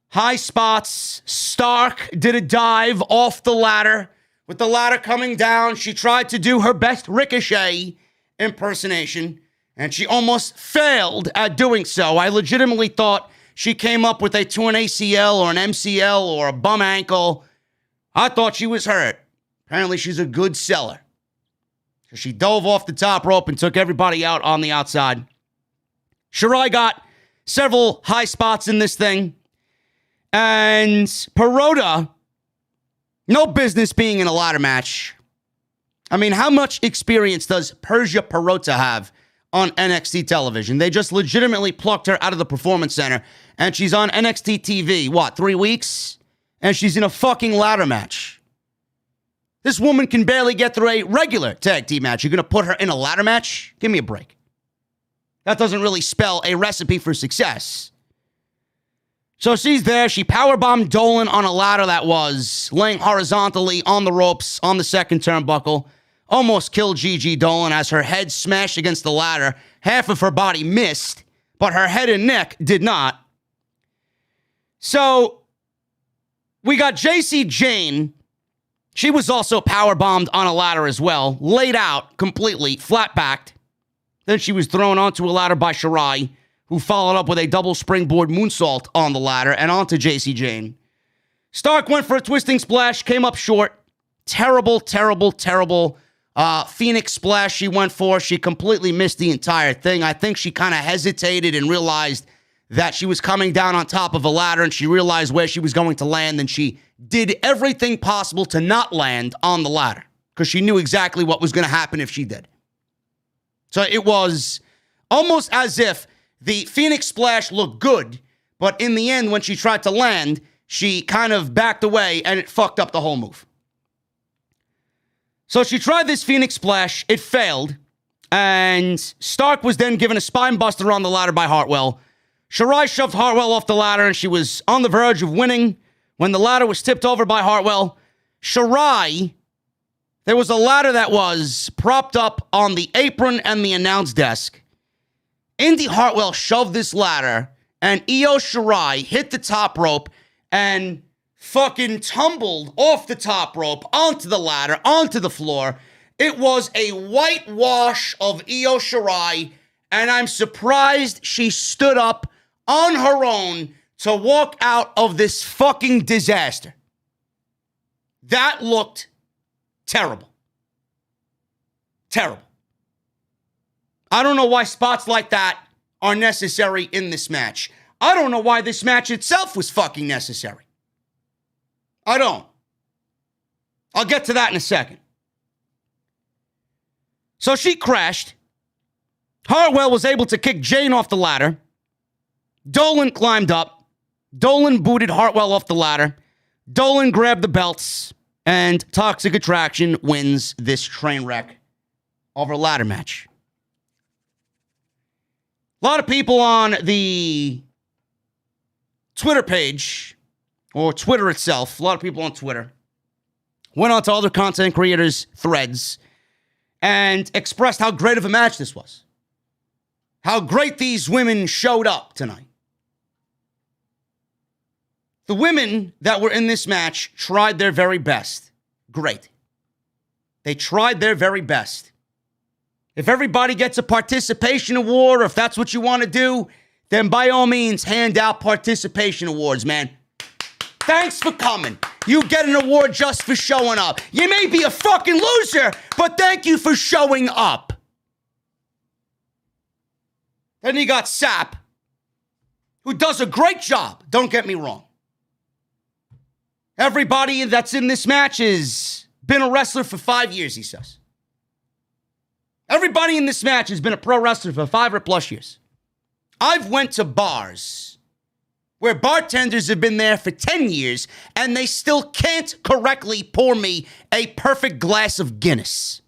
High spots. Stark did a dive off the ladder. With the ladder coming down, she tried to do her best Ricochet impersonation, and she almost failed at doing so. I legitimately thought she came up with a torn ACL or an MCL or a bum ankle. I thought she was hurt. Apparently, she's a good seller. So she dove off the top rope and took everybody out on the outside. Shirai got several high spots in this thing. And Pirotta, no business being in a ladder match. I mean, how much experience does Persia Pirotta have on NXT television? They just legitimately plucked her out of the Performance Center, and she's on NXT TV, 3 weeks? And she's in a fucking ladder match. This woman can barely get through a regular tag team match. You're going to put her in a ladder match? Give me a break. That doesn't really spell a recipe for success. So she's there. She powerbombed Dolin on a ladder that was laying horizontally on the ropes on the second turnbuckle. Almost killed Gigi Dolin as her head smashed against the ladder. Half of her body missed, but her head and neck did not. So we got Jacey Jane. She was also powerbombed on a ladder as well. Laid out completely, flat-backed. Then she was thrown onto a ladder by Shirai, who followed up with a double springboard moonsault on the ladder and onto Jacey Jane. Stark went for a twisting splash, came up short. Terrible, terrible, terrible Phoenix splash she went for. She completely missed the entire thing. I think she kind of hesitated and realized that she was coming down on top of a ladder, and she realized where she was going to land, and she did everything possible to not land on the ladder because she knew exactly what was going to happen if she did. So it was almost as if the Phoenix splash looked good, but in the end, when she tried to land, she kind of backed away, and it fucked up the whole move. So she tried this Phoenix splash. It failed, and Stark was then given a spine buster on the ladder by Hartwell. Shirai shoved Hartwell off the ladder, and she was on the verge of winning when the ladder was tipped over by Hartwell. Shirai, there was a ladder that was propped up on the apron and the announce desk. Indi Hartwell shoved this ladder, and Io Shirai hit the top rope and fucking tumbled off the top rope onto the ladder, onto the floor, It was a whitewash of Io Shirai, and I'm surprised she stood up on her own to walk out of this fucking disaster. That looked terrible. Terrible. I don't know why spots like that are necessary in this match. I don't know why this match itself was fucking necessary. I don't. I'll get to that in a second. So she crashed. Hartwell was able to kick Jane off the ladder. Dolin climbed up. Dolin booted Hartwell off the ladder. Dolin grabbed the belts. And Toxic Attraction wins this train wreck of a ladder match. A lot of people on the Twitter page, or Twitter itself, a lot of people on Twitter, went on to other content creators' threads and expressed how great of a match this was. How great these women showed up tonight. The women that were in this match tried their very best. Great. They tried their very best. If everybody gets a participation award, or if that's what you want to do, then by all means, hand out participation awards, man. Thanks for coming. You get an award just for showing up. You may be a fucking loser, but thank you for showing up. Then you got Sap, who does a great job. Don't get me wrong. Everybody that's in this match has been a wrestler for 5 years, he says. Everybody in this match has been a pro wrestler for 5 or plus years. I've went to bars where bartenders have been there for 10 years and they still can't correctly pour me a perfect glass of Guinness.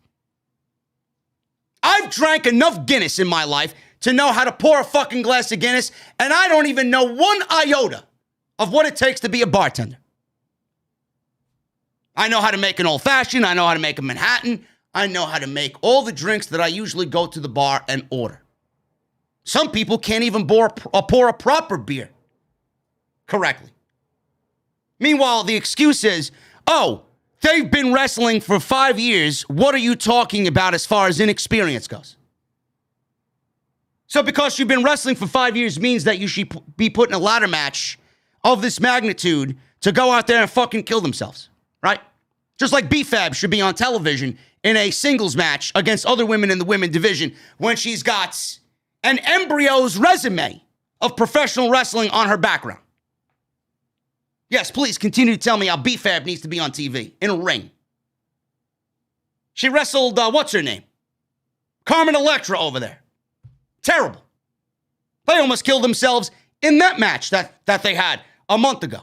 I've drank enough Guinness in my life to know how to pour a fucking glass of Guinness, and I don't even know one iota of what it takes to be a bartender. I know how to make an old-fashioned. I know how to make a Manhattan. I know how to make all the drinks that I usually go to the bar and order. Some people can't even pour a proper beer correctly. Meanwhile, the excuse is, oh, they've been wrestling for 5 years. What are you talking about as far as inexperience goes? So because you've been wrestling for 5 years means that you should be put in a ladder match of this magnitude to go out there and fucking kill themselves, right? Just like B-Fab should be on television in a singles match against other women in the women division when she's got an embryo's resume of professional wrestling on her background. Yes, please continue to tell me how B-Fab needs to be on TV in a ring. She wrestled, what's her name? Carmen Electra over there. Terrible. They almost killed themselves in that match that they had a month ago.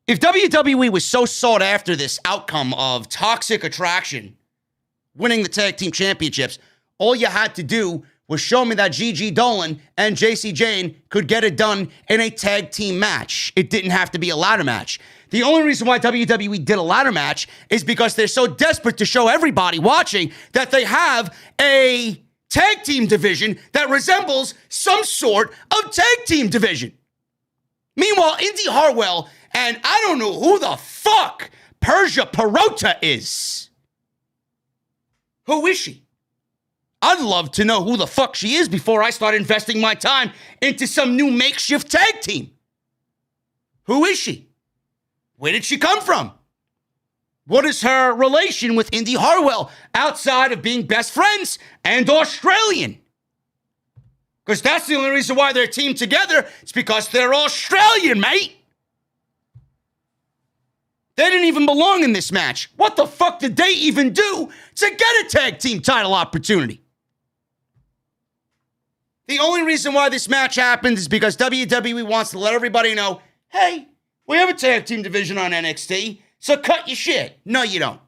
If WWE was so sought after this outcome of Toxic Attraction winning the tag team championships, all you had to do was show me that Gigi Dolin and Jacey Jane could get it done in a tag team match. It didn't have to be a ladder match. The only reason why WWE did a ladder match is because they're so desperate to show everybody watching that they have a tag team division that resembles some sort of tag team division. Meanwhile, Indi Hartwell, and I don't know who the fuck Persia Pirotta is. Who is she? I'd love to know who the fuck she is before I start investing my time into some new makeshift tag team. Who is she? Where did she come from? What is her relation with Indi Hartwell outside of being best friends and Australian? Because that's the only reason why they're teamed together. It's because they're Australian, mate. They didn't even belong in this match. What the fuck did they even do to get a tag team title opportunity? The only reason why this match happened is because WWE wants to let everybody know, hey, we have a tag team division on NXT, so cut your shit. No, you don't.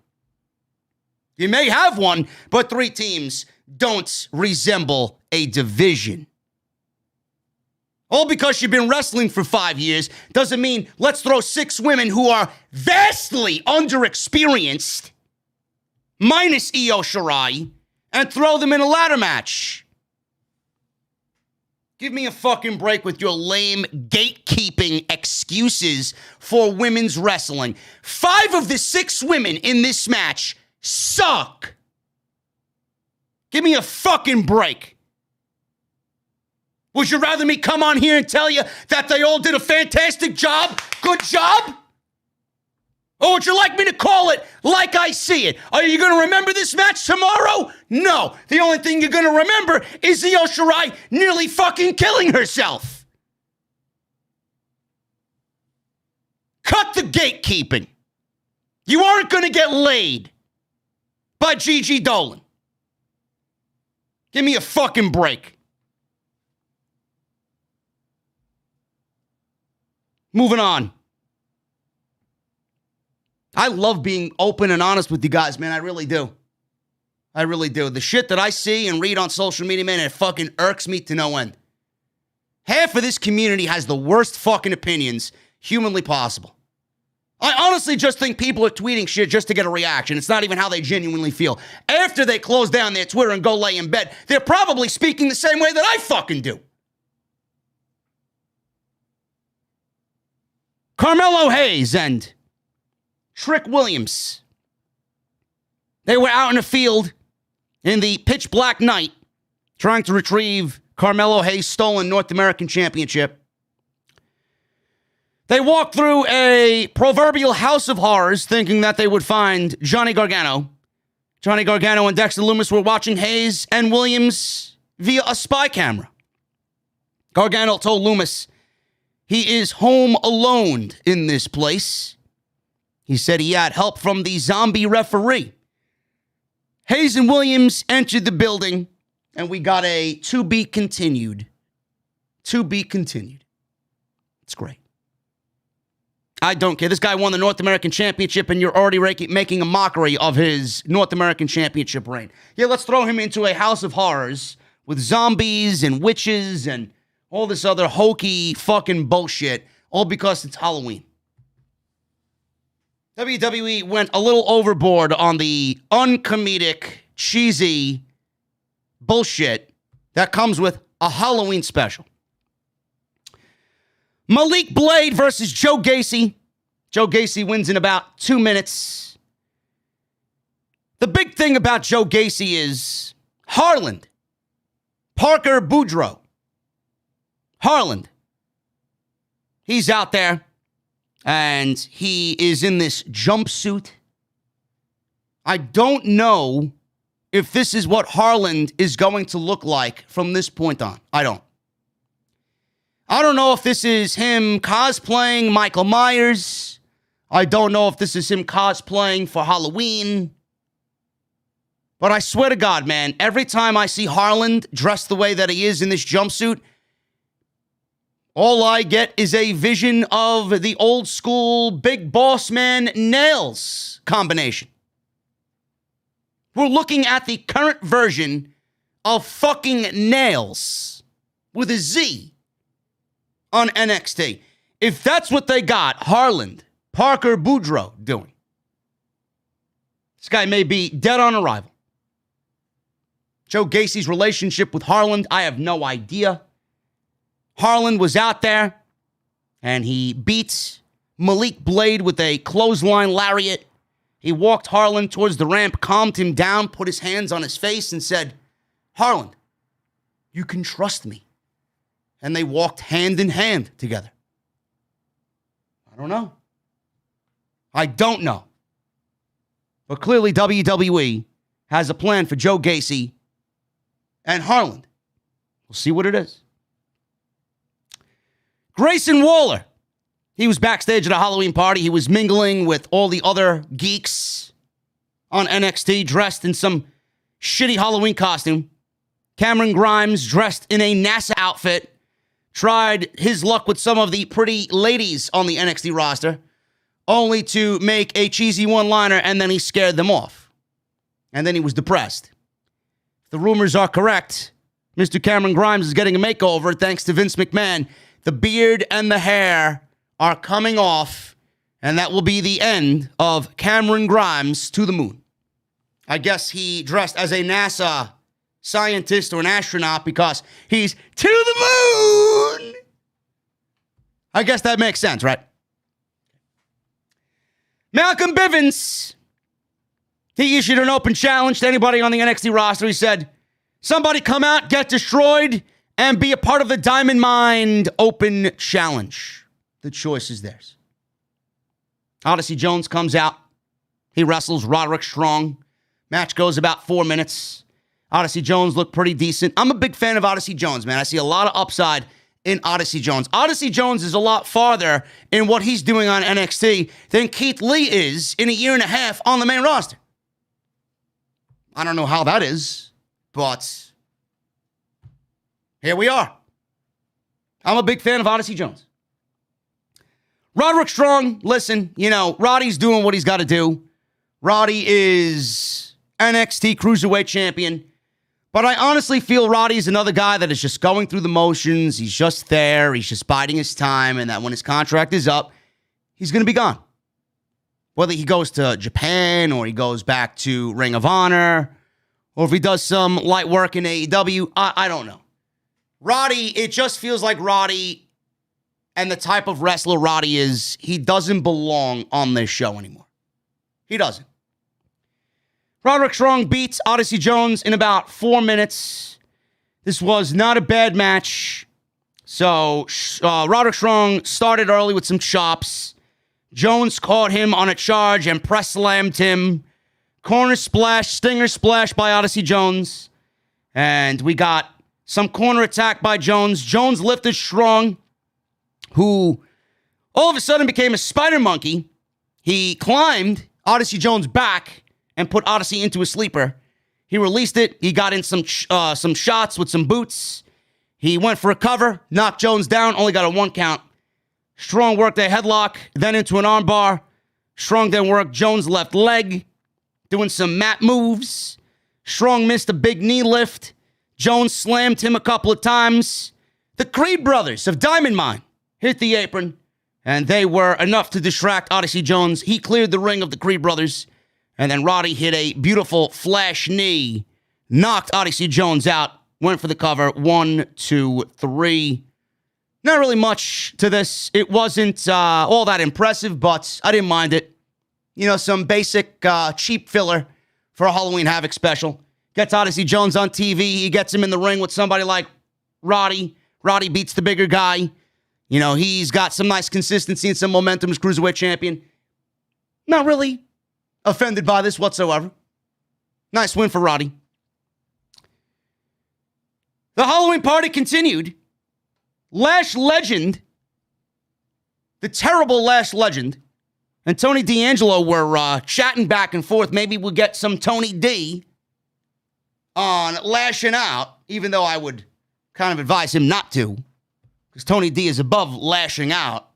You may have one, but 3 teams don't resemble a division. All because you've been wrestling for 5 years doesn't mean let's throw 6 women who are vastly underexperienced, minus Io Shirai, and throw them in a ladder match. Give me a fucking break with your lame gatekeeping excuses. excuses for women's wrestling. 5 of the 6 women in this match suck. Give me a fucking break. Would you rather me come on here and tell you that they all did a fantastic job? Good job? Or would you like me to call it like I see it? Are you going to remember this match tomorrow? No. The only thing you're going to remember is the Shirai nearly fucking killing herself. Cut the gatekeeping. You aren't going to get laid by Gigi Dolin. Give me a fucking break. Moving on. I love being open and honest with you guys, man. I really do. I really do. The shit that I see and read on social media, man, it fucking irks me to no end. Half of this community has the worst fucking opinions humanly possible. I honestly just think people are tweeting shit just to get a reaction. It's not even how they genuinely feel. After they close down their Twitter and go lay in bed, they're probably speaking the same way that I fucking do. Carmelo Hayes and Trick Williams. They were out in the field in the pitch black night trying to retrieve Carmelo Hayes' stolen North American Championship. They walked through a proverbial house of horrors thinking that they would find Johnny Gargano. Johnny Gargano and Dexter Lumis were watching Hayes and Williams via a spy camera. Gargano told Lumis he is home alone in this place. He said he had help from the zombie referee. Hayes and Williams entered the building, and we got a to be continued. To be continued. It's great. I don't care. This guy won the North American Championship, and you're already making a mockery of his North American Championship reign. Yeah, let's throw him into a house of horrors with zombies and witches and all this other hokey fucking bullshit, all because it's Halloween. WWE went a little overboard on the uncomedic, cheesy bullshit that comes with a Halloween special. Malik Blade versus Joe Gacy. Joe Gacy wins in about 2 minutes. The big thing about Joe Gacy is Harland. Parker Boudreaux. Harland. He's out there, and he is in this jumpsuit. I don't know if this is what Harland is going to look like from this point on. I don't know if this is him cosplaying Michael Myers. I don't know if this is him cosplaying for Halloween. But I swear to God, man, every time I see Harland dressed the way that he is in this jumpsuit, all I get is a vision of the old school Big Boss Man Nails combination. We're looking at the current version of fucking Nails with a Z on NXT. If that's what they got Harland, Parker Boudreaux doing, this guy may be dead on arrival. Joe Gacy's relationship with Harland, I have no idea. Harland was out there, and he beats Malik Blade with a clothesline lariat. He walked Harland towards the ramp, calmed him down, put his hands on his face, and said, Harland, you can trust me. And they walked hand in hand together. I don't know. But clearly WWE has a plan for Joe Gacy and Harland. We'll see what it is. Grayson Waller. He was backstage at a Halloween party. He was mingling with all the other geeks on NXT, dressed in some shitty Halloween costume. Cameron Grimes, dressed in a NASA outfit, tried his luck with some of the pretty ladies on the NXT roster, only to make a cheesy one-liner, and then he scared them off. And then he was depressed. If the rumors are correct, Mr. Cameron Grimes is getting a makeover thanks to Vince McMahon. The beard and the hair are coming off, and that will be the end of Cameron Grimes to the moon. I guess he dressed as a NASA scientist or an astronaut because he's to the moon. I guess that makes sense, right? Malcolm Bivens, he issued an open challenge to anybody on the NXT roster. He said, somebody come out, get destroyed, and be a part of the Diamond Mine Open Challenge. The choice is theirs. Odyssey Jones comes out. He wrestles Roderick Strong. Match goes about 4 minutes. Odyssey Jones looked pretty decent. I'm a big fan of Odyssey Jones, man. I see a lot of upside in Odyssey Jones. Odyssey Jones is a lot farther in what he's doing on NXT than Keith Lee is in a year and a half on the main roster. I don't know how that is, but here we are. I'm a big fan of Odyssey Jones. Roderick Strong, listen, Roddy's doing what he's got to do. Roddy is NXT Cruiserweight Champion. But I honestly feel Roddy's another guy that is just going through the motions. He's just there. He's just biding his time. And that when his contract is up, he's going to be gone. Whether he goes to Japan or he goes back to Ring of Honor or if he does some light work in AEW, I don't know. Roddy, it just feels like Roddy and the type of wrestler Roddy is, he doesn't belong on this show anymore. He doesn't. Roderick Strong beats Odyssey Jones in about 4 minutes. This was not a bad match. So Roderick Strong started early with some chops. Jones caught him on a charge and press slammed him. Corner splash, stinger splash by Odyssey Jones. And we got some corner attack by Jones. Jones lifted Strong, who all of a sudden became a spider monkey. He climbed Odyssey Jones back and put Odyssey into a sleeper. He released it. He got in some shots with some boots. He went for a cover, knocked Jones down, only got a 1 count. Strong worked a headlock, then into an armbar. Strong then worked Jones' left leg, doing some mat moves. Strong missed a big knee lift. Jones slammed him a couple of times. The Creed brothers of Diamond Mine hit the apron, and they were enough to distract Odyssey Jones. He cleared the ring of the Creed brothers. And then Roddy hit a beautiful flash knee, knocked Odyssey Jones out, went for the cover. 1, 2, 3. Not really much to this. It wasn't all that impressive, but I didn't mind it. Some basic cheap filler for a Halloween Havoc special. Gets Odyssey Jones on TV. He gets him in the ring with somebody like Roddy. Roddy beats the bigger guy. He's got some nice consistency and some momentum as Cruiserweight Champion. Not really offended by this whatsoever. Nice win for Roddy. The Halloween party continued. Lash Legend, the terrible Lash Legend, and Tony D'Angelo were chatting back and forth. Maybe we'll get some Tony D on lashing out, even though I would kind of advise him not to, because Tony D is above lashing out.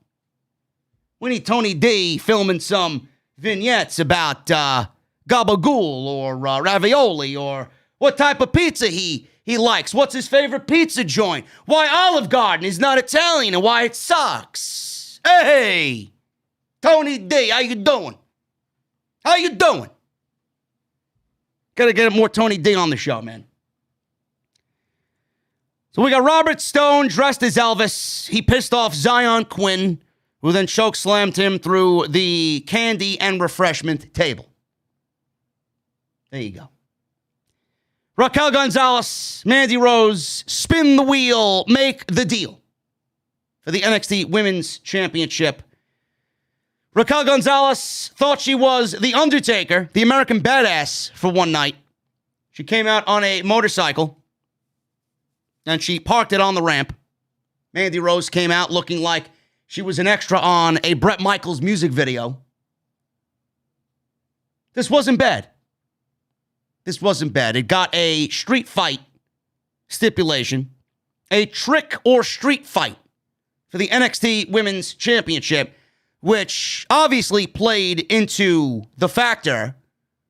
We need Tony D filming some vignettes about gabagool or ravioli or what type of pizza he likes. What's his favorite pizza joint? Why Olive Garden is not Italian and why it sucks. Hey, Tony D, how you doing? How you doing? Gotta get more Tony D on the show, man. So we got Robert Stone dressed as Elvis. He pissed off Zion Quinn, who then chokeslammed him through the candy and refreshment table. There you go. Raquel Gonzalez, Mandy Rose, spin the wheel, make the deal for the NXT Women's Championship. Raquel Gonzalez thought she was The Undertaker, the American Badass, for one night. She came out on a motorcycle, and she parked it on the ramp. Mandy Rose came out looking like she was an extra on a Bret Michaels music video. This wasn't bad. This wasn't bad. It got a street fight stipulation, a trick or street fight for the NXT Women's Championship, which obviously played into the factor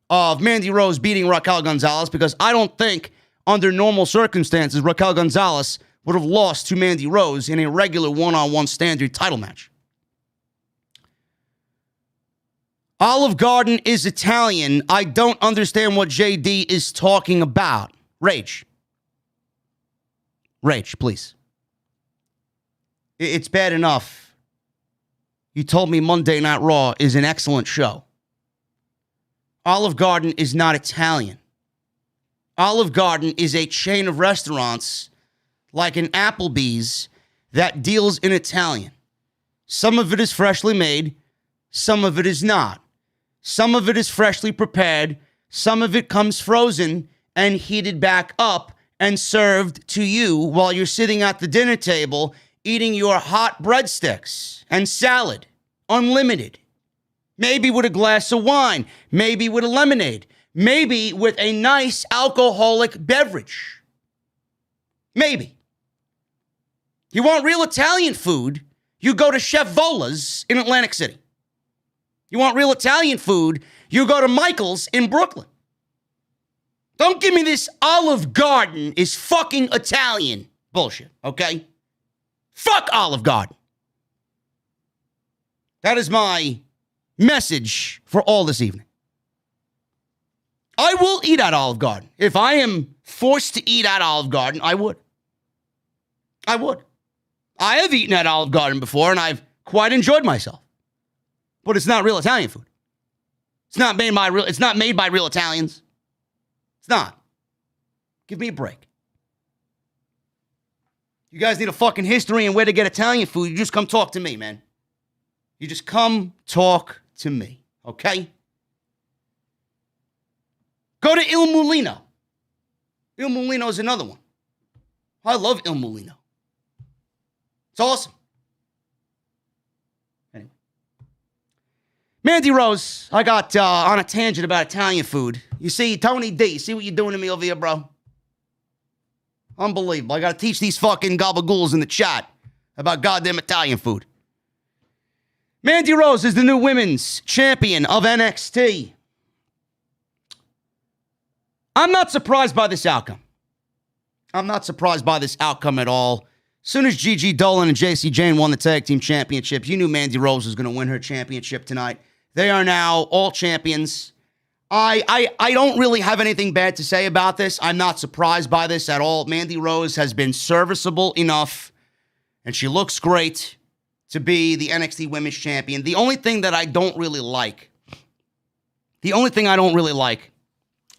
of Mandy Rose beating Raquel Gonzalez, because I don't think under normal circumstances Raquel Gonzalez would have lost to Mandy Rose in a regular one-on-one standard title match. Olive Garden is Italian. I don't understand what JD is talking about. Rage. Rage, please. It's bad enough You told me Monday Night Raw is an excellent show. Olive Garden is not Italian. Olive Garden is a chain of restaurants like an Applebee's that deals in Italian. Some of it is freshly made. Some of it is not. Some of it is freshly prepared. Some of it comes frozen and heated back up and served to you while you're sitting at the dinner table eating your hot breadsticks and salad, unlimited. Maybe with a glass of wine, maybe with a lemonade, maybe with a nice alcoholic beverage. Maybe. You want real Italian food, you go to Chef Vola's in Atlantic City. You want real Italian food, you go to Michael's in Brooklyn. Don't give me this Olive Garden is fucking Italian bullshit, okay? Fuck Olive Garden. That is my message for all this evening. I will eat at Olive Garden. If I am forced to eat at Olive Garden, I would. I would. I have eaten at Olive Garden before, and I've quite enjoyed myself. But it's not real Italian food. It's not made by real Italians. It's not. Give me a break. You guys need a fucking history and where to get Italian food, you just come talk to me, man. You just come talk to me, okay? Go to Il Mulino. Il Mulino is another one. I love Il Mulino. It's awesome. Anyway. Mandy Rose, I got on a tangent about Italian food. You see, Tony D, you see what you're doing to me over here, bro? Unbelievable. I got to teach these fucking gabagools in the chat about goddamn Italian food. Mandy Rose is the new women's champion of NXT. I'm not surprised by this outcome. I'm not surprised by this outcome at all. As soon as Gigi, Dolin, and Jacey Jane won the tag team championships, you knew Mandy Rose was going to win her championship tonight. They are now all champions. I don't really have anything bad to say about this. I'm not surprised by this at all. Mandy Rose has been serviceable enough, and she looks great to be the NXT Women's Champion. The only thing that I don't really like,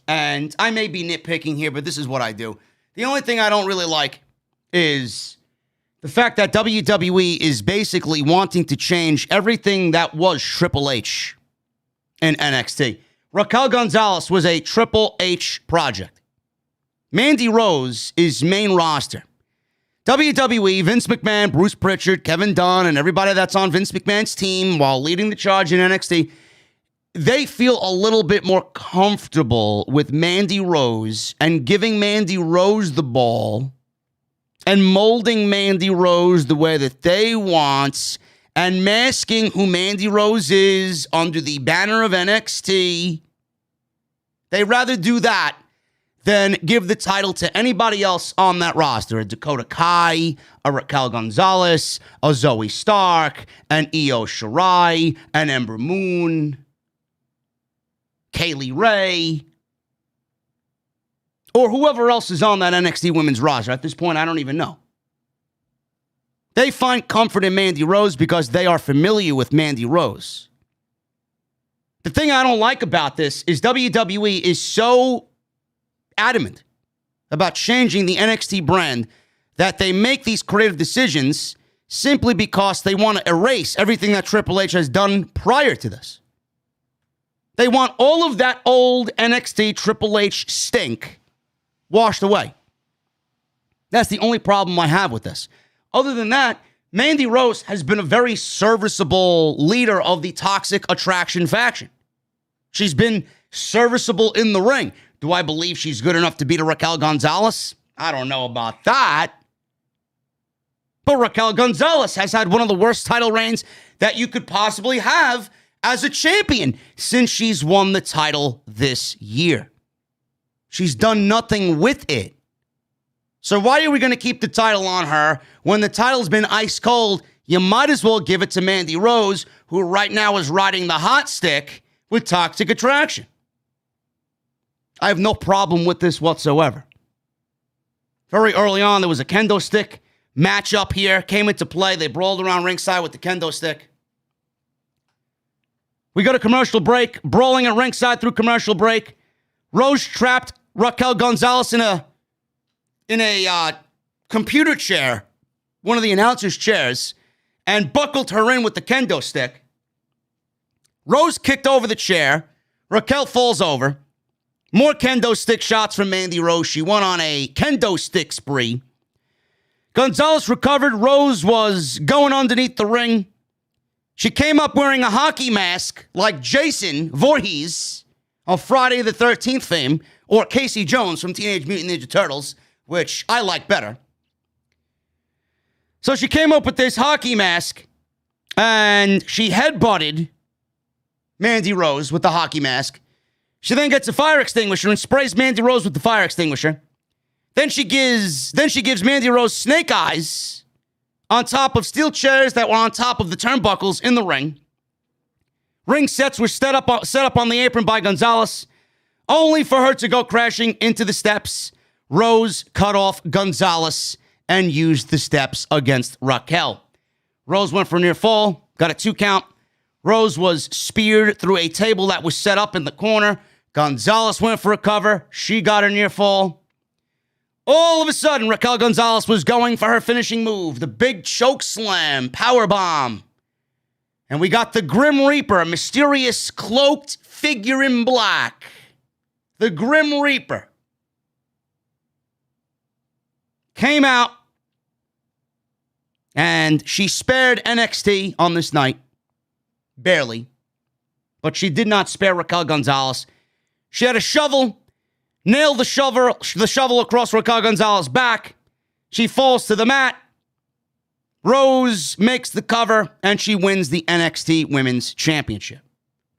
and I may be nitpicking here, but this is what I do. The only thing I don't really like is the fact that WWE is basically wanting to change everything that was Triple H in NXT. Raquel Gonzalez was a Triple H project. Mandy Rose is main roster. WWE, Vince McMahon, Bruce Prichard, Kevin Dunn, and everybody that's on Vince McMahon's team while leading the charge in NXT, they feel a little bit more comfortable with Mandy Rose and giving Mandy Rose the ball and molding Mandy Rose the way that they want and masking who Mandy Rose is under the banner of NXT. They rather do that than give the title to anybody else on that roster. A Dakota Kai, a Raquel Gonzalez, a Zoe Stark, an Io Shirai, an Ember Moon, Kaylee Ray, or whoever else is on that NXT women's roster. At this point, I don't even know. They find comfort in Mandy Rose because they are familiar with Mandy Rose. The thing I don't like about this is WWE is so adamant about changing the NXT brand that they make these creative decisions simply because they want to erase everything that Triple H has done prior to this. They want all of that old NXT Triple H stink washed away. That's the only problem I have with this. Other than that, Mandy Rose has been a very serviceable leader of the Toxic Attraction faction. She's been serviceable in the ring. Do I believe she's good enough to beat a Raquel Gonzalez? I don't know about that. But Raquel Gonzalez has had one of the worst title reigns that you could possibly have as a champion since she's won the title this year. She's done nothing with it. So why are we going to keep the title on her when the title's been ice cold? You might as well give it to Mandy Rose, who right now is riding the hot stick with Toxic Attraction. I have no problem with this whatsoever. Very early on, there was a kendo stick match up here, came into play. They brawled around ringside with the kendo stick. We go to commercial break, brawling at ringside through commercial break. Rose trapped Raquel Gonzalez in a computer chair, one of the announcers' chairs, and buckled her in with the kendo stick. Rose kicked over the chair. Raquel falls over. More kendo stick shots from Mandy Rose. She went on a kendo stick spree. Gonzalez recovered. Rose was going underneath the ring. She came up wearing a hockey mask like Jason Voorhees of Friday the 13th fame, or Casey Jones from Teenage Mutant Ninja Turtles, which I like better. So she came up with this hockey mask, and she headbutted Mandy Rose with the hockey mask. She then gets a fire extinguisher and sprays Mandy Rose with the fire extinguisher. Then she gives Mandy Rose snake eyes on top of steel chairs that were on top of the turnbuckles in the ring. Ring sets were set up on the apron by Gonzalez, only for her to go crashing into the steps. Rose cut off Gonzalez and used the steps against Raquel. Rose went for a near fall, got a 2 count. Rose was speared through a table that was set up in the corner. Gonzalez went for a cover. She got a near fall. All of a sudden, Raquel Gonzalez was going for her finishing move, the big choke slam, power bomb. And we got the Grim Reaper, a mysterious cloaked figure in black. The Grim Reaper came out, and she spared NXT on this night. Barely. But she did not spare Raquel Gonzalez. She had a shovel, nailed the shovel across Raquel Gonzalez's back. She falls to the mat. Rose makes the cover, and she wins the NXT Women's Championship.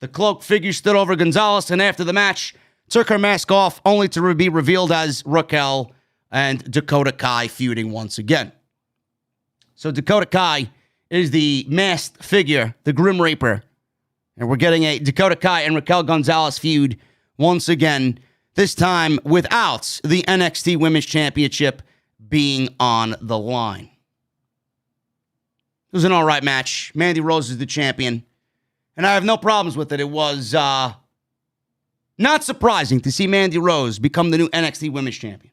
The cloaked figure stood over Gonzalez, and after the match, took her mask off, only to be revealed as Raquel and Dakota Kai feuding once again. So Dakota Kai is the masked figure, the Grim Reaper. And we're getting a Dakota Kai and Raquel Gonzalez feud once again, this time without the NXT Women's Championship being on the line. It was an all right match. Mandy Rose is the champion, and I have no problems with it. It was not surprising to see Mandy Rose become the new NXT Women's Champion.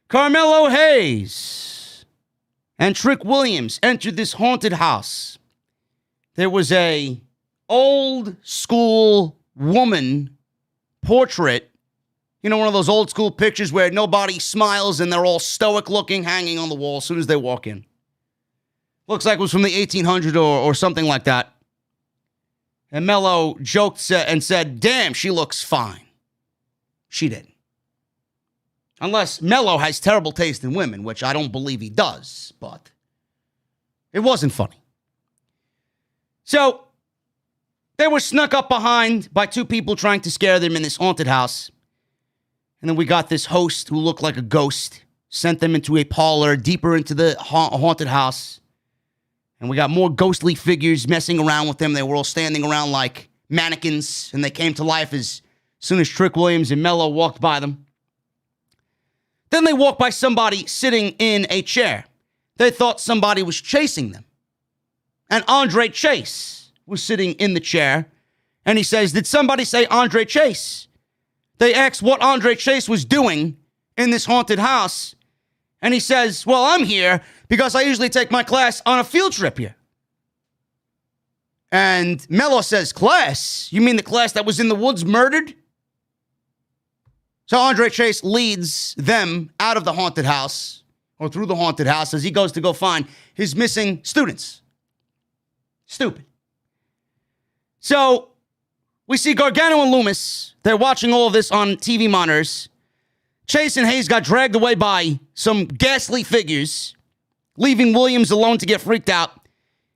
Carmelo Hayes and Trick Williams entered this haunted house. There was a old school woman portrait, one of those old school pictures where nobody smiles and they're all stoic looking, hanging on the wall as soon as they walk in. Looks like it was from the 1800s or something like that. And Mello joked and said, "Damn, she looks fine." She didn't. Unless Mello has terrible taste in women, which I don't believe he does, but it wasn't funny. So they were snuck up behind by 2 people trying to scare them in this haunted house. And then we got this host who looked like a ghost, sent them into a parlor deeper into the haunted house. And we got more ghostly figures messing around with them. They were all standing around like mannequins, and they came to life as soon as Trick Williams and Mello walked by them. Then they walked by somebody sitting in a chair. They thought somebody was chasing them. And Andre Chase was sitting in the chair, and he says, "Did somebody say Andre Chase?" They asked what Andre Chase was doing in this haunted house, and he says, "Well, I'm here because I usually take my class on a field trip here." And Mello says, "Class? You mean the class that was in the woods murdered?" So Andre Chase leads them out of the haunted house, or through the haunted house, as he goes to go find his missing students. Stupid. So we see Gargano and Loomis. They're watching all of this on TV monitors. Chase and Hayes got dragged away by some ghastly figures, leaving Williams alone to get freaked out.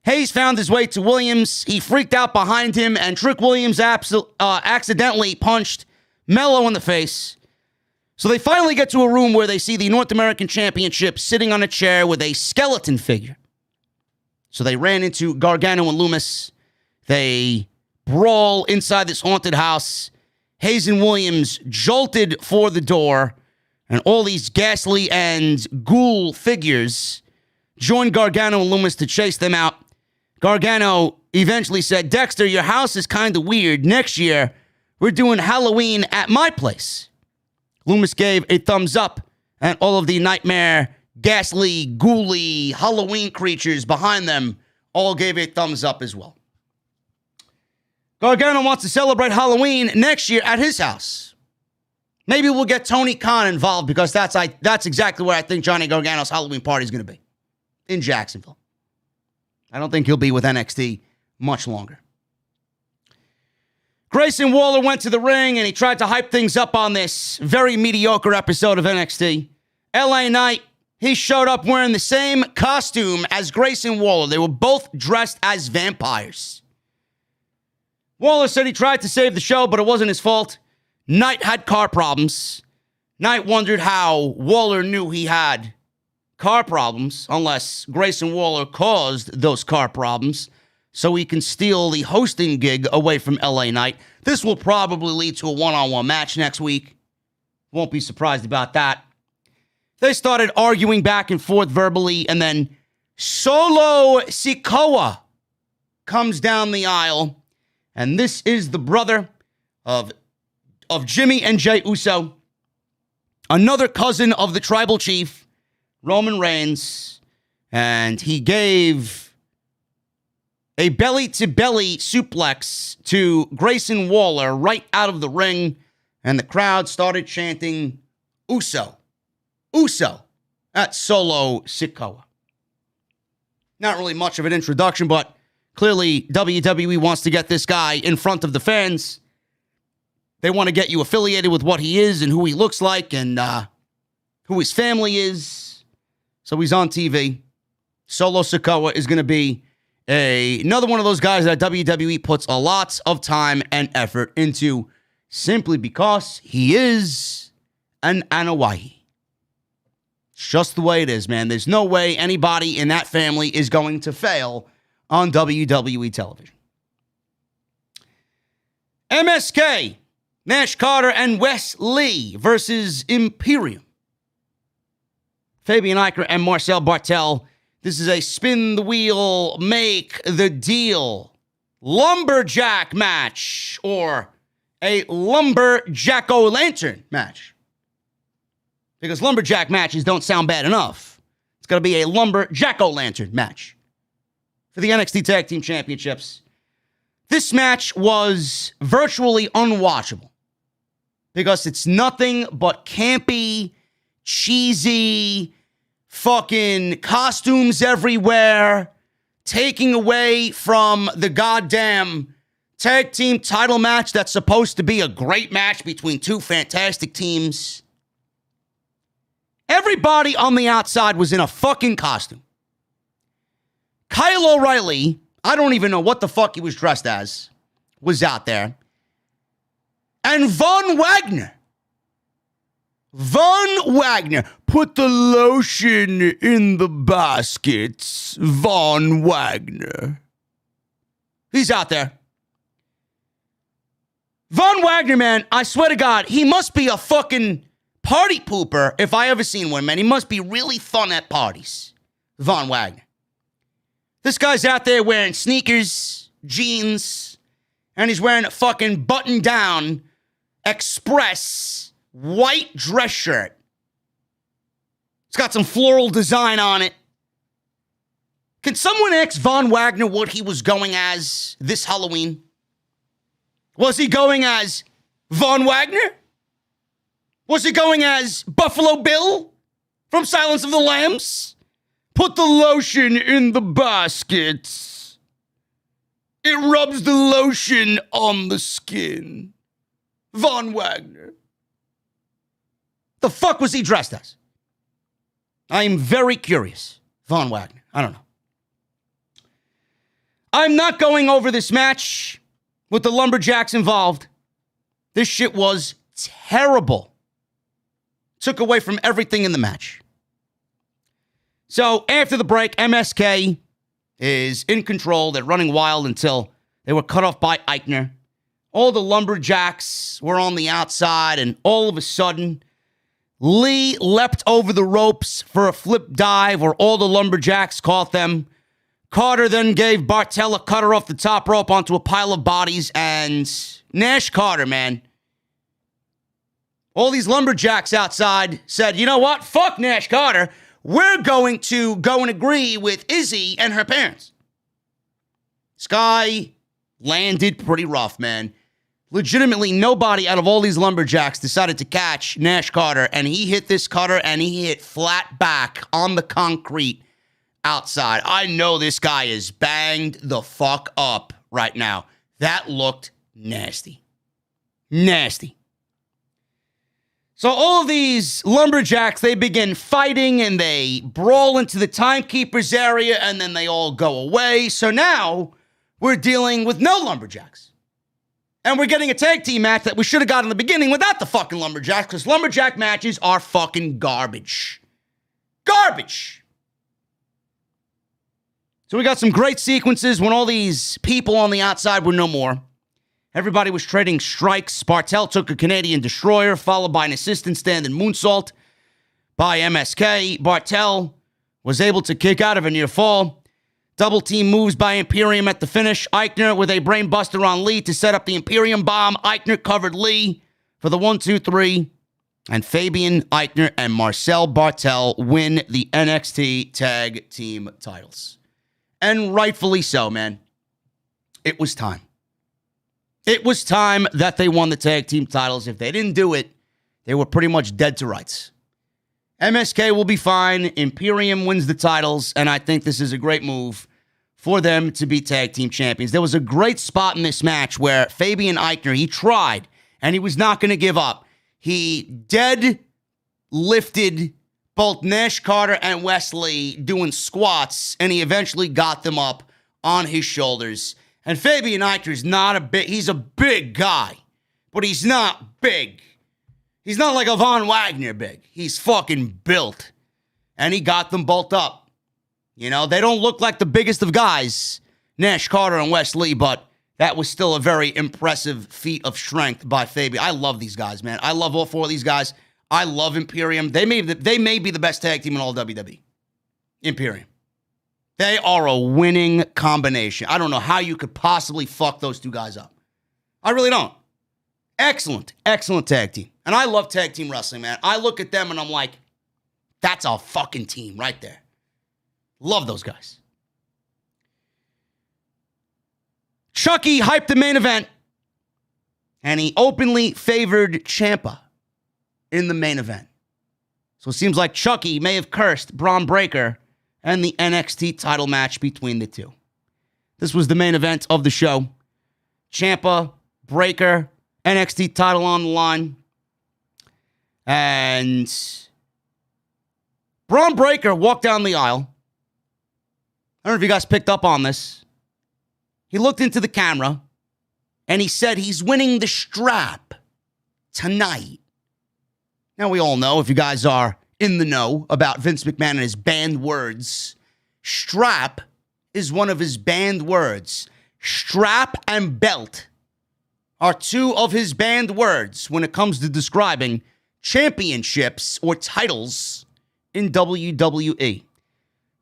Hayes found his way to Williams. He freaked out behind him, and Trick Williams accidentally punched Mello in the face. So they finally get to a room where they see the North American Championship sitting on a chair with a skeleton figure. So they ran into Gargano and Loomis. They brawl inside this haunted house. Hayes and Williams jolted for the door, and all these ghastly and ghoul figures joined Gargano and Loomis to chase them out. Gargano eventually said, Dexter, your house is kind of weird. Next year, we're doing Halloween at my place. Loomis gave a thumbs up, and all of the nightmare, ghastly, ghouly Halloween creatures behind them all gave a thumbs up as well. Gargano wants to celebrate Halloween next year at his house. Maybe we'll get Tony Khan involved because that's exactly where I think Johnny Gargano's Halloween party is going to be, in Jacksonville. I don't think he'll be with NXT much longer. Grayson Waller went to the ring and he tried to hype things up on this very mediocre episode of NXT. LA Knight, he showed up wearing the same costume as Grayson Waller. They were both dressed as vampires. Waller said he tried to save the show, but it wasn't his fault. Knight had car problems. Knight wondered how Waller knew he had car problems, unless Grayson Waller caused those car problems, so he can steal the hosting gig away from LA Knight. This will probably lead to a one-on-one match next week. Won't be surprised about that. They started arguing back and forth verbally, and then Solo Sikoa comes down the aisle, and this is the brother of Jimmy and Jey Uso, another cousin of the tribal chief, Roman Reigns, and he gave a belly-to-belly suplex to Grayson Waller right out of the ring, and the crowd started chanting, Uso, Uso, at Solo Sikoa. Not really much of an introduction, but clearly WWE wants to get this guy in front of the fans. They want to get you affiliated with what he is and who he looks like and who his family is. So he's on TV. Solo Sikoa is going to be another one of those guys that WWE puts a lot of time and effort into simply because he is an Anoa'i. It's just the way it is, man. There's no way anybody in that family is going to fail on WWE television. MSK, Nash Carter, and Wes Lee versus Imperium. Fabian Eichner and Marcel Bartel. This is a spin the wheel, make the deal lumberjack match, or a lumberjack-o'-lantern match. Because lumberjack matches don't sound bad enough. It's going to be a lumberjack-o'-lantern match for the NXT Tag Team Championships. This match was virtually unwatchable because it's nothing but campy, cheesy, fucking costumes everywhere, taking away from the goddamn tag team title match that's supposed to be a great match between two fantastic teams. Everybody on the outside was in a fucking costume. Kyle O'Reilly, I don't even know what the fuck he was dressed as, was out there. And Von Wagner, put the lotion in the baskets. Von Wagner. He's out there. Von Wagner, man, I swear to God, he must be a fucking party pooper if I ever seen one, man. He must be really fun at parties. Von Wagner. This guy's out there wearing sneakers, jeans, and he's wearing a fucking button-down Express white dress shirt. It's got some floral design on it. Can someone ask Von Wagner what he was going as this Halloween? Was he going as Von Wagner? Was he going as Buffalo Bill from Silence of the Lambs? Put the lotion in the baskets. It rubs the lotion on the skin. Von Wagner. The fuck was he dressed as? I am very curious. Von Wagner. I don't know. I'm not going over this match with the Lumberjacks involved. This shit was terrible. Took away from everything in the match. So after the break, MSK is in control. They're running wild until they were cut off by Eichner. All the Lumberjacks were on the outside, and all of a sudden, Lee leapt over the ropes for a flip dive where all the Lumberjacks caught them. Carter then gave Bartel a cutter off the top rope onto a pile of bodies, and Nash Carter, man. All these lumberjacks outside said, you know what? Fuck Nash Carter. We're going to go and agree with Izzy and her parents. This guy landed pretty rough, man. Legitimately, nobody out of all these lumberjacks decided to catch Nash Carter, and he hit this cutter, and he hit flat back on the concrete outside. I know this guy is banged the fuck up right now. That looked nasty. Nasty. So all of these lumberjacks, they begin fighting, and they brawl into the timekeeper's area, and then they all go away. So now we're dealing with no lumberjacks. And we're getting a tag team match that we should have got in the beginning without the fucking lumberjacks, because lumberjack matches are fucking garbage. Garbage! So we got some great sequences when all these people on the outside were no more. Everybody was trading strikes. Bartel took a Canadian destroyer, followed by an assistant stand and moonsault by MSK. Bartel was able to kick out of a near fall. Double team moves by Imperium at the finish. Eichner with a brainbuster on Lee to set up the Imperium bomb. Eichner covered Lee for the 1-2-3. And Fabian Eichner and Marcel Bartel win the NXT Tag Team titles. And rightfully so, man. It was time. It was time that they won the tag team titles. If they didn't do it, they were pretty much dead to rights. MSK will be fine. Imperium wins the titles, and I think this is a great move for them to be tag team champions. There was a great spot in this match where Fabian Eichner, he tried, and he was not going to give up. He dead lifted both Nash Carter and Wesley doing squats, and he eventually got them up on his shoulders. And Fabian Eichner is he's a big guy, but he's not big. He's not like a Von Wagner big. He's fucking built. And he got them both up. You know, they don't look like the biggest of guys, Nash Carter and Wesley, but that was still a very impressive feat of strength by Fabian. I love these guys, man. I love all four of these guys. I love Imperium. They may be the best tag team in all WWE. Imperium. They are a winning combination. I don't know how you could possibly fuck those two guys up. I really don't. Excellent, excellent tag team. And I love tag team wrestling, man. I look at them and I'm like, that's a fucking team right there. Love those guys. Chucky hyped the main event, and he openly favored Ciampa in the main event. So it seems like Chucky may have cursed Bron Breakker and the NXT title match between the two. This was the main event of the show. Ciampa, Breakker, NXT title on the line. And Bron Breakker walked down the aisle. I don't know if you guys picked up on this. He looked into the camera and he said he's winning the strap tonight. Now we all know, if you guys are in the know about Vince McMahon and his banned words, strap is one of his banned words. Strap and belt are two of his banned words when it comes to describing championships or titles in WWE.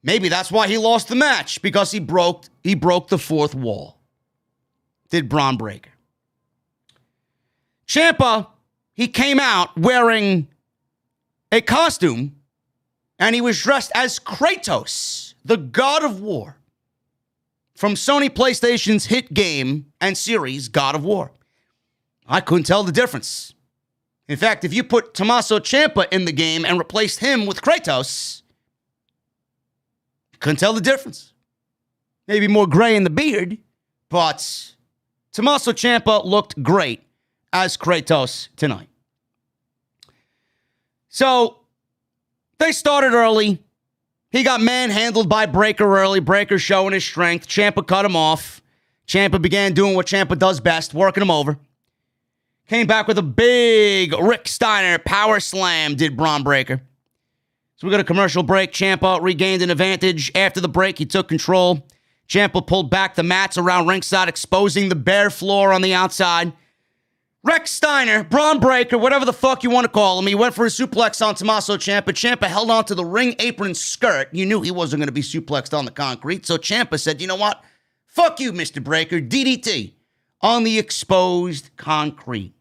Maybe that's why he lost the match, because he broke the fourth wall. Did Bron Breakker. Ciampa, he came out wearing a costume, and he was dressed as Kratos, the god of war, from Sony PlayStation's hit game and series, God of War. I couldn't tell the difference. In fact, if you put Tommaso Ciampa in the game and replaced him with Kratos, couldn't tell the difference. Maybe more gray in the beard, but Tommaso Ciampa looked great as Kratos tonight. So, they started early. He got manhandled by Breakker early. Breakker showing his strength. Ciampa cut him off. Ciampa began doing what Ciampa does best, working him over. Came back with a big Rick Steiner power slam, did Bron Breakker. So we got a commercial break. Ciampa regained an advantage. After the break, he took control. Ciampa pulled back the mats around ringside, exposing the bare floor on the outside. Rex Steiner, Bron Breakker, whatever the fuck you want to call him, he went for a suplex on Tommaso Ciampa. Ciampa held onto the ring apron skirt. You knew he wasn't going to be suplexed on the concrete, so Ciampa said, you know what? Fuck you, Mr. Breakker, DDT on the exposed concrete.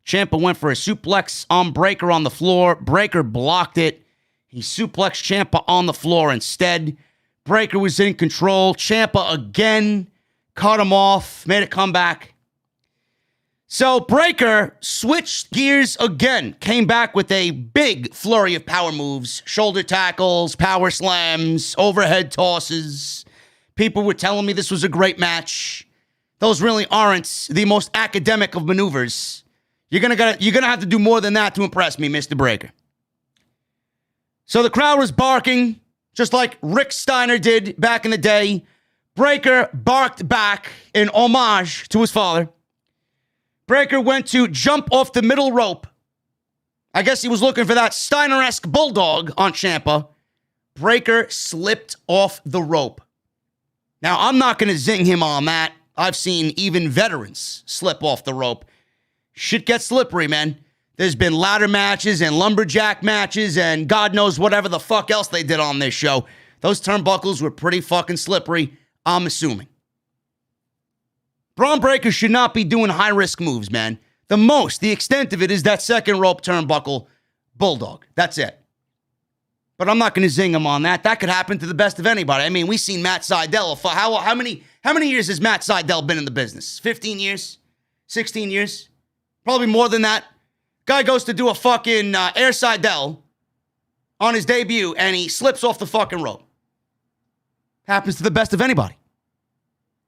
Ciampa went for a suplex on Breakker on the floor. Breakker blocked it. He suplexed Ciampa on the floor instead. Breakker was in control. Ciampa again cut him off, made a comeback. So Breakker switched gears again, came back with a big flurry of power moves, shoulder tackles, power slams, overhead tosses. People were telling me this was a great match. Those really aren't the most academic of maneuvers. You're gonna have to do more than that to impress me, Mr. Breakker. So the crowd was barking, just like Rick Steiner did back in the day. Breakker barked back in homage to his father. Breakker went to jump off the middle rope. I guess he was looking for that Steiner-esque bulldog on Ciampa. Breakker slipped off the rope. Now, I'm not going to zing him on that. I've seen even veterans slip off the rope. Shit gets slippery, man. There's been ladder matches and lumberjack matches and God knows whatever the fuck else they did on this show. Those turnbuckles were pretty fucking slippery, I'm assuming. Bron Breakker should not be doing high-risk moves, man. The extent of it is that second rope turnbuckle bulldog. That's it. But I'm not going to zing him on that. That could happen to the best of anybody. I mean, we've seen Matt Sydal. How many years has Matt Sydal been in the business? 15 years? 16 years? Probably more than that. Guy goes to do a fucking Air Sydal on his debut, and he slips off the fucking rope. Happens to the best of anybody.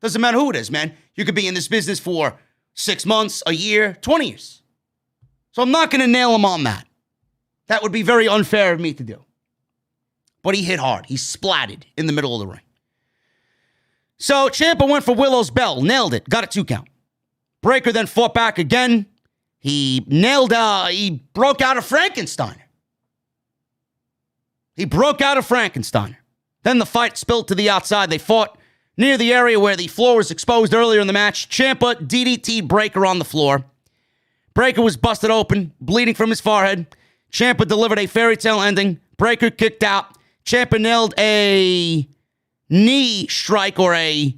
Doesn't matter who it is, man. You could be in this business for 6 months, a year, 20 years. So I'm not going to nail him on that. That would be very unfair of me to do. But he hit hard. He splatted in the middle of the ring. So Ciampa went for Willow's bell. Nailed it. Got a 2 count. Breakker then fought back again. He broke out a Frankensteiner. Then the fight spilled to the outside. They fought near the area where the floor was exposed earlier in the match. Ciampa DDT Breakker on the floor. Breakker was busted open, bleeding from his forehead. Ciampa delivered a fairy tale ending. Breakker kicked out. Ciampa nailed a knee strike or a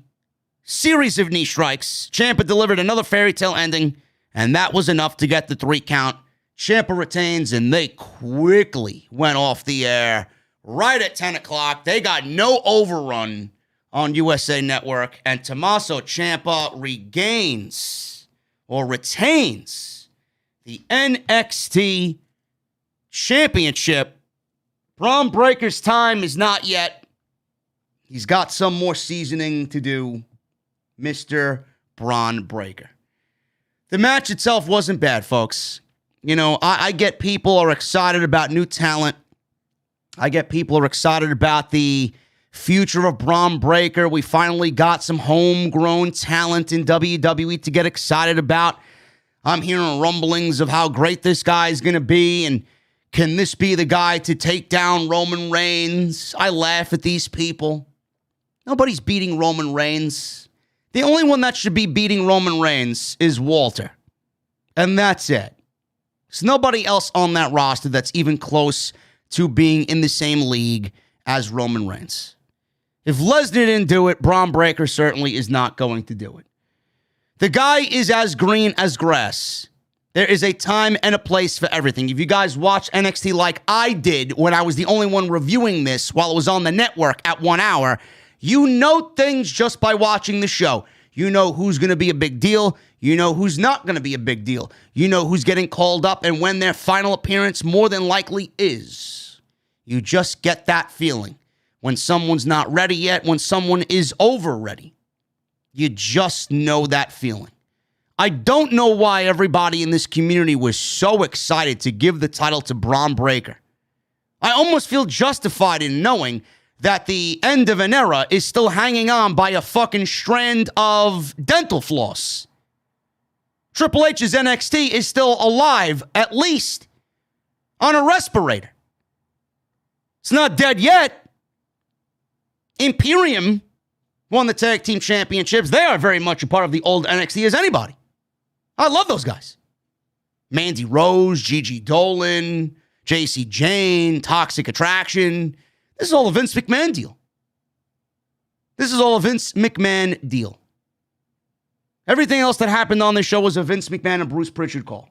series of knee strikes. Ciampa delivered another fairy tale ending, and that was enough to get the 3 count. Ciampa retains, and they quickly went off the air right at 10 o'clock. They got no overrun on USA Network, and Tommaso Ciampa retains the NXT Championship. Bron Breakker's time is not yet. He's got some more seasoning to do, Mr. Bron Breakker. The match itself wasn't bad, folks. You know, I get people are excited about new talent. I get people are excited about the future of Bron Breakker. We finally got some homegrown talent in WWE to get excited about. I'm hearing rumblings of how great this guy is going to be, and can this be the guy to take down Roman Reigns? I laugh at these people. Nobody's beating Roman Reigns. The only one that should be beating Roman Reigns is Walter. And that's it. There's nobody else on that roster that's even close to being in the same league as Roman Reigns. If Lesnar didn't do it, Bron Breakker certainly is not going to do it. The guy is as green as grass. There is a time and a place for everything. If you guys watch NXT like I did when I was the only one reviewing this while it was on the network at 1 hour, you know things just by watching the show. You know who's going to be a big deal. You know who's not going to be a big deal. You know who's getting called up and when their final appearance more than likely is. You just get that feeling. When someone's not ready yet, when someone is over ready. You just know that feeling. I don't know why everybody in this community was so excited to give the title to Bron Breakker. I almost feel justified in knowing that the end of an era is still hanging on by a fucking strand of dental floss. Triple H's NXT is still alive, at least, on a respirator. It's not dead yet. Imperium won the tag team championships. They are very much a part of the old NXT as anybody. I love those guys. Mandy Rose, Gigi Dolin, Jacey Jane, Toxic Attraction. This is all a Vince McMahon deal. This is all a Vince McMahon deal. Everything else that happened on this show was a Vince McMahon and Bruce Prichard call.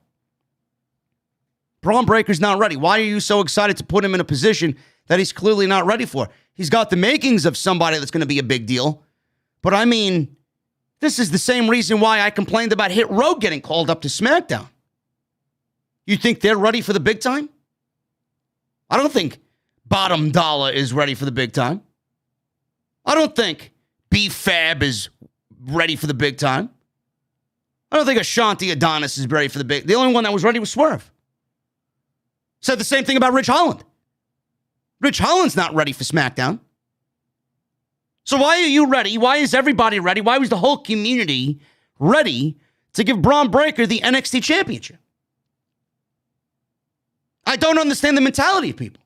Bron Breakker's not ready. Why are you so excited to put him in a position that he's clearly not ready for? He's got the makings of somebody that's going to be a big deal. But I mean, this is the same reason why I complained about Hit Row getting called up to SmackDown. You think they're ready for the big time? I don't think Bottom Dollar is ready for the big time. I don't think B-Fab is ready for the big time. I don't think Ashanti Adonis is ready for the big. The only one that was ready was Swerve. Said the same thing about Rich Holland. Rich Holland's not ready for SmackDown. So why are you ready? Why is everybody ready? Why was the whole community ready to give Bron Breakker the NXT Championship? I don't understand the mentality of people.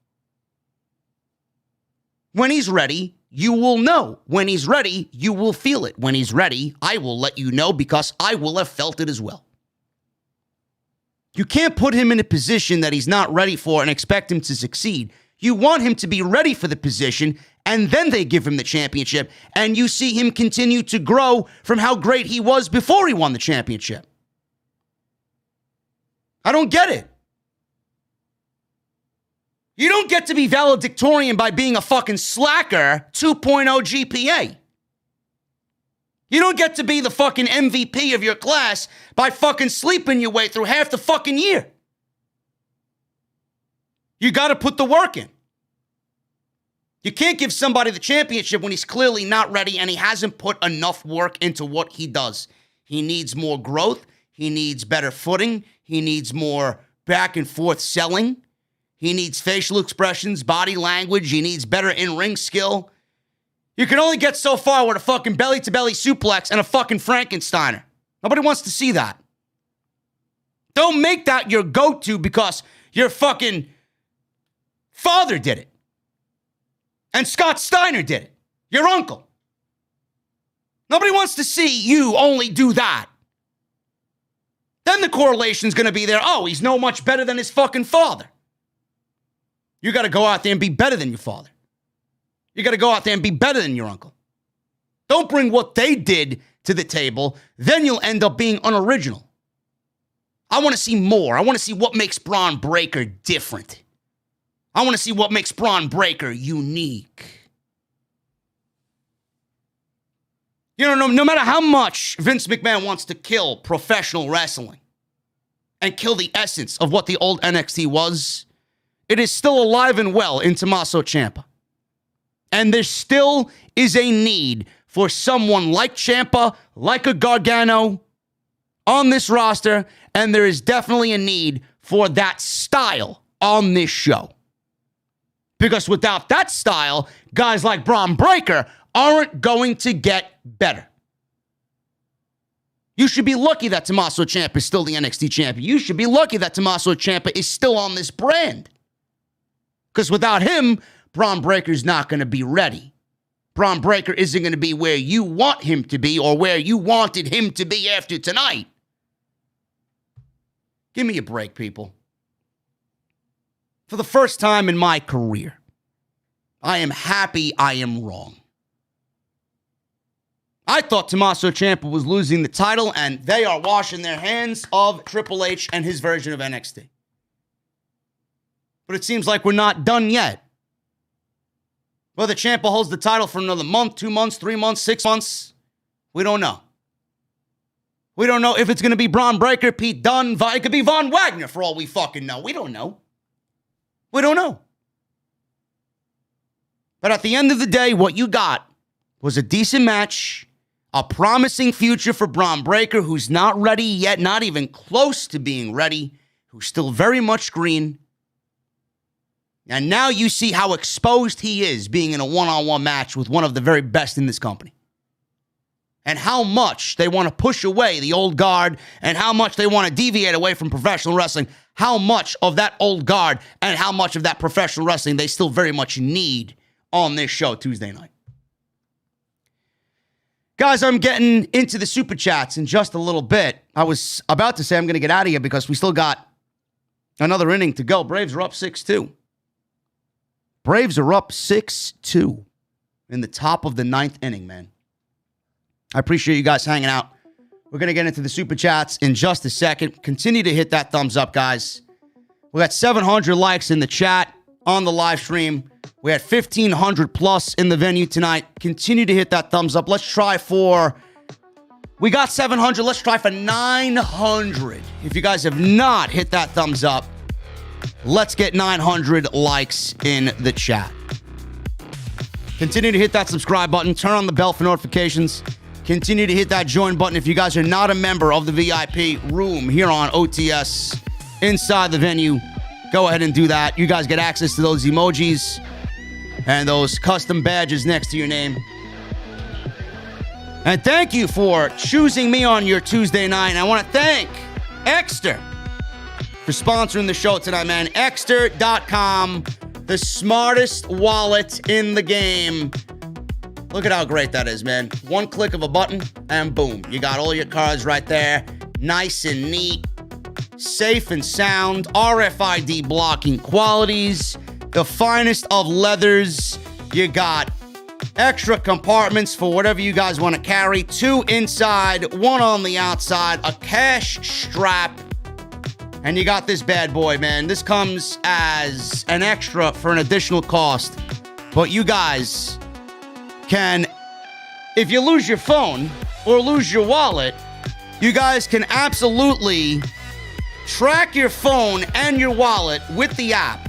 When he's ready, you will know. When he's ready, you will feel it. When he's ready, I will let you know because I will have felt it as well. You can't put him in a position that he's not ready for and expect him to succeed. You want him to be ready for the position, and then they give him the championship, and you see him continue to grow from how great he was before he won the championship. I don't get it. You don't get to be valedictorian by being a fucking slacker 2.0 GPA. You don't get to be the fucking MVP of your class by fucking sleeping your way through half the fucking year. You got to put the work in. You can't give somebody the championship when he's clearly not ready and he hasn't put enough work into what he does. He needs more growth. He needs better footing. He needs more back and forth selling. He needs facial expressions, body language. He needs better in-ring skill. You can only get so far with a fucking belly-to-belly suplex and a fucking Frankensteiner. Nobody wants to see that. Don't make that your go-to because your fucking father did it. And Scott Steiner did it. Your uncle. Nobody wants to see you only do that. Then the correlation's going to be there. Oh, he's no much better than his fucking father. You got to go out there and be better than your father. You got to go out there and be better than your uncle. Don't bring what they did to the table. Then you'll end up being unoriginal. I want to see more. I want to see what makes Bron Breakker different. I want to see what makes Bron Breakker unique. You know, no matter how much Vince McMahon wants to kill professional wrestling and kill the essence of what the old NXT was, it is still alive and well in Tommaso Ciampa. And there still is a need for someone like Ciampa, like a Gargano on this roster, and there is definitely a need for that style on this show. Because without that style, guys like Bron Breakker aren't going to get better. You should be lucky that Tommaso Ciampa is still the NXT champion. You should be lucky that Tommaso Ciampa is still on this brand. Because without him, Bron Breakker's not going to be ready. Bron Breakker isn't going to be where you want him to be or where you wanted him to be after tonight. Give me a break, people. For the first time in my career, I am happy I am wrong. I thought Tommaso Ciampa was losing the title, and they are washing their hands of Triple H and his version of NXT. But it seems like we're not done yet. Whether Ciampa holds the title for another month, 2 months, 3 months, 6 months, we don't know. We don't know if it's going to be Bron Breakker, Pete Dunne, it could be Von Wagner for all we fucking know. We don't know. We don't know. But at the end of the day, what you got was a decent match, a promising future for Bron Breakker, who's not ready yet, not even close to being ready, who's still very much green. And now you see how exposed he is being in a one-on-one match with one of the very best in this company. And how much they want to push away the old guard and how much they want to deviate away from professional wrestling. How much of that old guard and how much of that professional wrestling they still very much need on this show Tuesday night. Guys, I'm getting into the super chats in just a little bit. I was about to say I'm going to get out of here because we still got another inning to go. Braves are up 6-2. Braves are up 6-2 in the top of the ninth inning, man. I appreciate you guys hanging out. We're going to get into the super chats in just a second. Continue to hit that thumbs up, guys. We got 700 likes in the chat on the live stream. We had 1,500 plus in the venue tonight. Continue to hit that thumbs up. Let's try for... We got 700. Let's try for 900. If you guys have not hit that thumbs up, let's get 900 likes in the chat. Continue to hit that subscribe button. Turn on the bell for notifications. Continue to hit that join button if you guys are not a member of the VIP room here on OTS inside the venue. Go ahead and do that. You guys get access to those emojis and those custom badges next to your name. And thank you for choosing me on your Tuesday night. And I want to thank Exter for sponsoring the show tonight, man. Exter.com, the smartest wallet in the game. Look at how great that is, man. One click of a button, and boom. You got all your cards right there. Nice and neat. Safe and sound. RFID blocking qualities. The finest of leathers. You got extra compartments for whatever you guys want to carry. 2 inside, 1 on the outside. A cash strap. And you got this bad boy, man. This comes as an extra for an additional cost. But you guys can, if you lose your phone or lose your wallet, you guys can absolutely track your phone and your wallet with the app.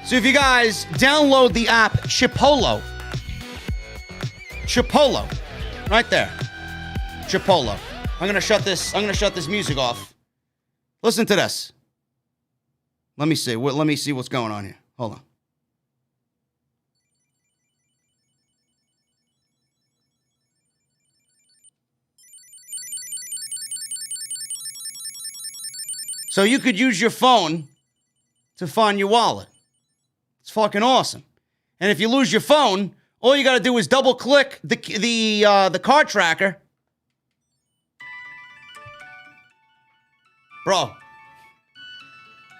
So if you guys download the app Chipolo, right there, Chipolo. I'm gonna shut this music off. Listen to this. Let me see what's going on here. Hold on. So you could use your phone to find your wallet. It's fucking awesome. And if you lose your phone, all you got to do is double click the card tracker. Bro,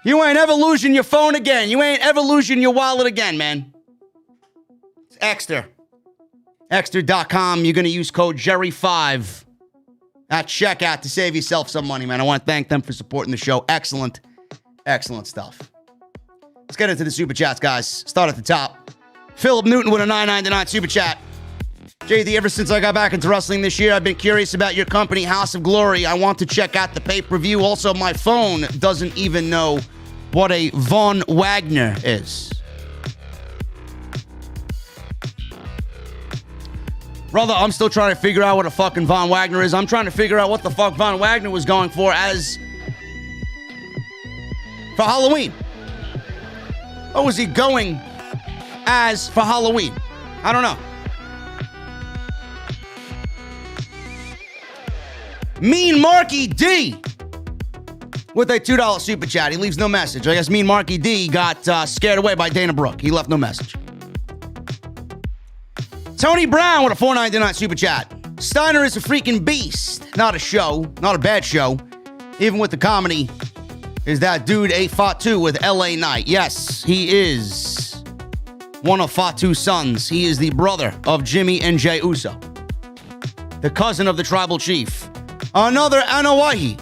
you ain't ever losing your phone again. You ain't ever losing your wallet again, man. It's Exter. Exter.com. You're going to use code Jerry5 at checkout to save yourself some money, man. I want to thank them for supporting the show. Excellent stuff. Let's get into the super chats, guys. Start at the top. Philip Newton with a $9.99 super chat. JD, ever since I got back into wrestling this year, I've been curious about your company, House of Glory. I want to check out the pay-per-view. Also, my phone doesn't even know what a Von Wagner is. Brother, I'm still trying to figure out what a fucking Von Wagner is. I'm trying to figure out what the fuck Von Wagner was going for Halloween. What was he going as for Halloween? I don't know. Mean Marky D with a $2 super chat. He leaves no message. I guess Mean Marky D got scared away by Dana Brooke. He left no message. Tony Brown with a $4.99 super chat. Steiner is a freaking beast. Not a show. Not a bad show. Even with the comedy. Is that dude a Fatu with LA Knight? Yes, he is one of Fatu's sons. He is the brother of Jimmy and Jey Uso. The cousin of the tribal chief. Another Anawahi.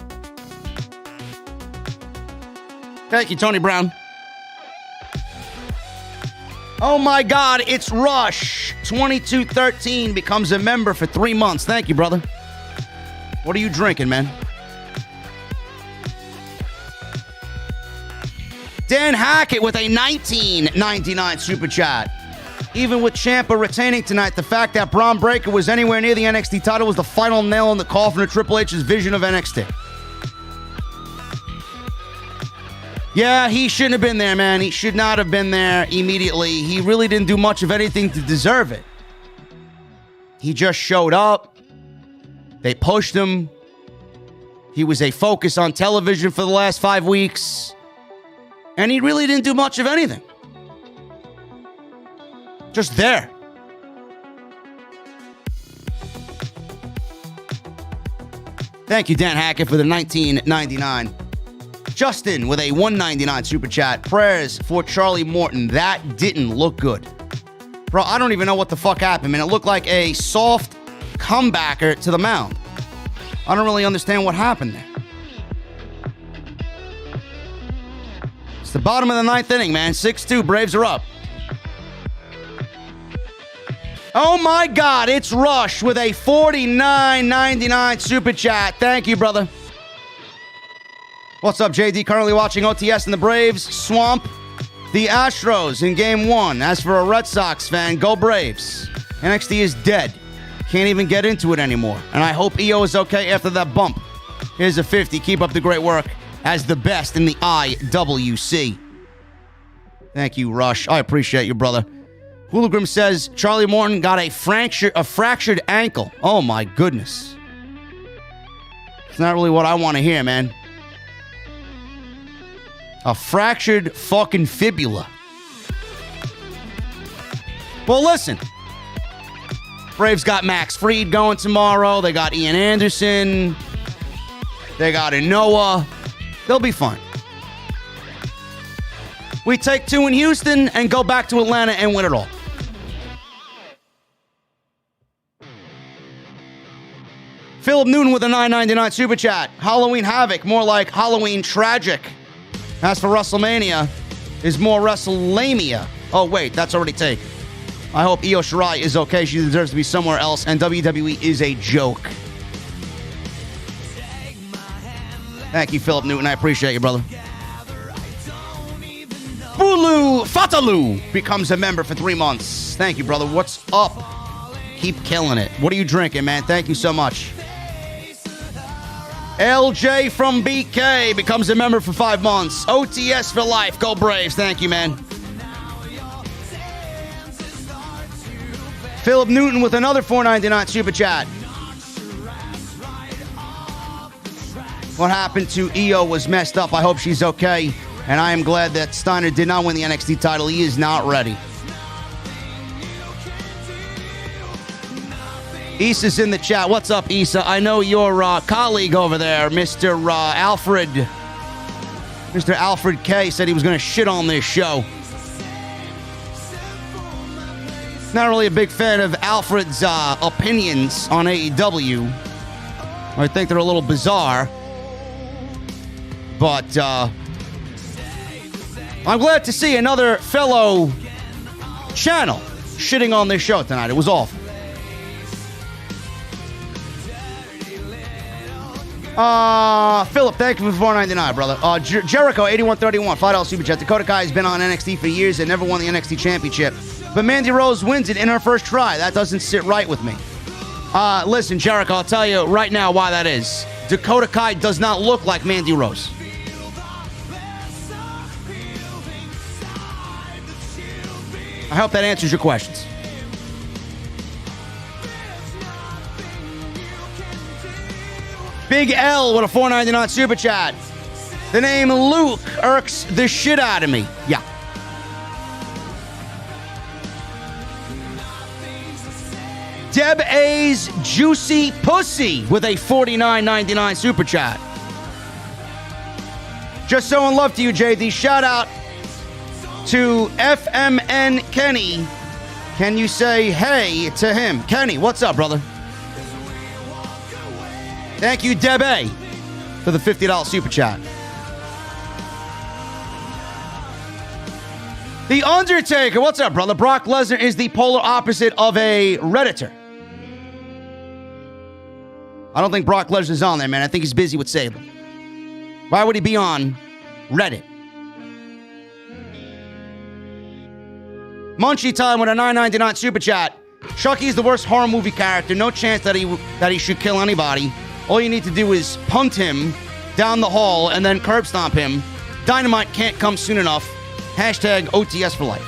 Thank you, Tony Brown. Oh my God, it's Rush. 2213 becomes a member for 3 months. Thank you, brother. What are you drinking, man? Dan Hackett with a $19.99 super chat. Even with Ciampa retaining tonight, the fact that Bron Breakker was anywhere near the NXT title was the final nail in the coffin of Triple H's vision of NXT. Yeah, he shouldn't have been there, man. He should not have been there immediately. He really didn't do much of anything to deserve it. He just showed up. They pushed him. He was a focus on television for the last 5 weeks. And he really didn't do much of anything. Just there. Thank you, Dan Hackett, for the $19.99. Justin with a $1.99 super chat. Prayers for Charlie Morton. That didn't look good. Bro, I don't even know what the fuck happened, man. It looked like a soft comebacker to the mound. I don't really understand what happened there. It's the bottom of the ninth inning, man. 6-2. Braves are up. Oh my God, it's Rush with a $49.99 super chat. Thank you, brother. What's up, JD? Currently watching OTS and the Braves swamp the Astros in Game 1. As for a Red Sox fan, go Braves. NXT is dead. Can't even get into it anymore. And I hope EO is okay after that bump. Here's a 50. Keep up the great work as the best in the IWC. Thank you, Rush. I appreciate you, brother. Hoolagrim says Charlie Morton got a fractured ankle. Oh, my goodness. It's not really what I want to hear, man. A fractured fucking fibula. Well, listen. Braves got Max Fried going tomorrow. They got Ian Anderson. They got Noah. They'll be fine. We take 2 in Houston and go back to Atlanta and win it all. Philip Newton with a $9.99 super chat. Halloween Havoc, more like Halloween Tragic. As for WrestleMania, is more WrestleMania. Oh, wait, that's already taken. I hope Io Shirai is okay. She deserves to be somewhere else, and WWE is a joke. Thank you, Philip Newton. I appreciate you, brother. Bulu Fatalu becomes a member for 3 months. Thank you, brother. What's up? Keep killing it. What are you drinking, man? Thank you so much. LJ from BK becomes a member for 5 months. OTS for life. Go Braves. Thank you, man. Philip Newton with another $4.99 super chat. What happened to EO was messed up. I hope she's okay. And I am glad that Steiner did not win the NXT title. He is not ready. Issa's in the chat. What's up, Issa? I know your colleague over there, Mr. Alfred K, said he was going to shit on this show. Not really a big fan of Alfred's opinions on AEW. I think they're a little bizarre. But I'm glad to see another fellow channel shitting on this show tonight. It was awful. Philip, thank you for $4.99, brother. Jericho, 8131, $5 super chat. Dakota Kai has been on NXT for years and never won the NXT Championship. But Mandy Rose wins it in her first try. That doesn't sit right with me. Listen, Jericho, I'll tell you right now why that is. Dakota Kai does not look like Mandy Rose. I hope that answers your questions. Big L with a $4.99 super chat. The name Luke irks the shit out of me. Yeah. Deb A's Juicy Pussy with a $49.99 super chat. Just so in love to you, JD. Shout out to FMN Kenny. Can you say hey to him? Kenny, what's up, brother? Thank you, Deb A, for the $50 super chat. The Undertaker, what's up, brother? Brock Lesnar is the polar opposite of a Redditor. I don't think Brock Lesnar's on there, man. I think he's busy with Sable. Why would he be on Reddit? Munchie Time with a $9.99 super chat. Chucky's the worst horror movie character. No chance that he should kill anybody. All you need to do is punt him down the hall and then curb stomp him. Dynamite can't come soon enough. Hashtag OTS for life.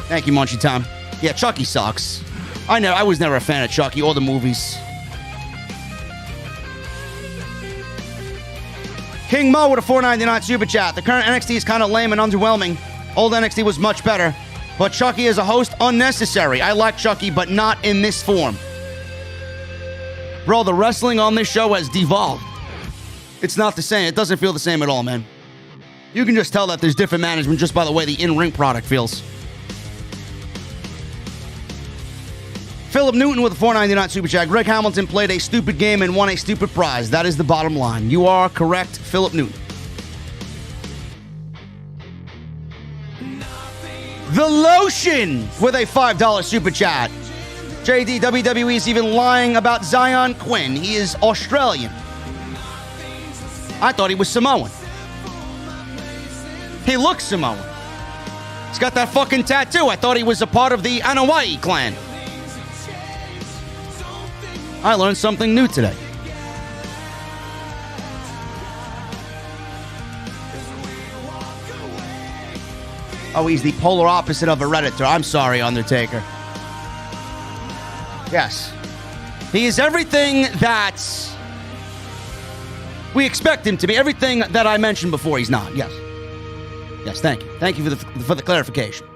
Thank you, Munchie Time. Yeah, Chucky sucks. I was never a fan of Chucky or the movies. King Mo with a $4.99 super chat. The current NXT is kind of lame and underwhelming. Old NXT was much better. But Chucky as a host, unnecessary. I like Chucky, but not in this form. Bro, the wrestling on this show has devolved. It's not the same. It doesn't feel the same at all, man. You can just tell that there's different management just by the way the in-ring product feels. Philip Newton with a $4.99 super chat. Greg Hamilton played a stupid game and won a stupid prize. That is the bottom line. You are correct, Philip Newton. The Lotion with a $5 super chat. JD, WWE is even lying about Zion Quinn. He is Australian. I thought he was Samoan. He looks Samoan. He's got that fucking tattoo. I thought he was a part of the Anawai clan. I learned something new today. Oh, he's the polar opposite of a Redditor. I'm sorry, Undertaker. Yes. He is everything that we expect him to be. Everything that I mentioned before, he's not. Yes. Yes, thank you. Thank you for the clarification.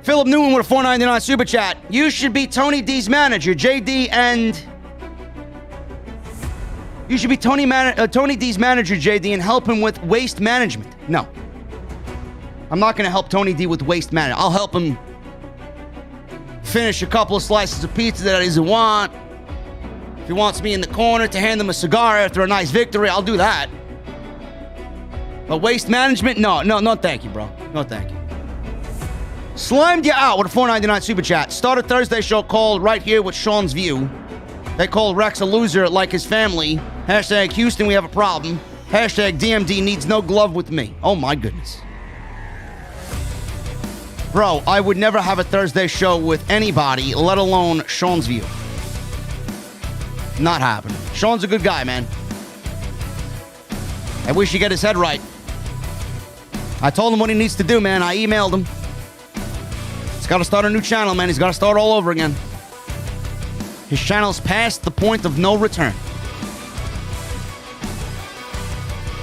Philip Newman with a $4.99 super chat. You should be Tony D's manager, JD, and... You should be Tony D's manager, JD, and help him with waste management. No. I'm not going to help Tony D with waste management. I'll help him finish a couple of slices of pizza that he doesn't want. If he wants me in the corner to hand him a cigar after a nice victory, I'll do that. But waste management? No, thank you, bro. No, thank you. Slimed you out with a $4.99 super chat. Start a Thursday show called Right Here with Sean's View. They call Rex a loser like his family. Hashtag Houston, we have a problem. Hashtag DMD needs no glove with me. Oh my goodness. Bro, I would never have a Thursday show with anybody, let alone Sean's View. Not happening. Sean's a good guy, man. I wish he'd get his head right. I told him what he needs to do, man. I emailed him. He's got to start a new channel, man. He's got to start all over again. His channel's past the point of no return.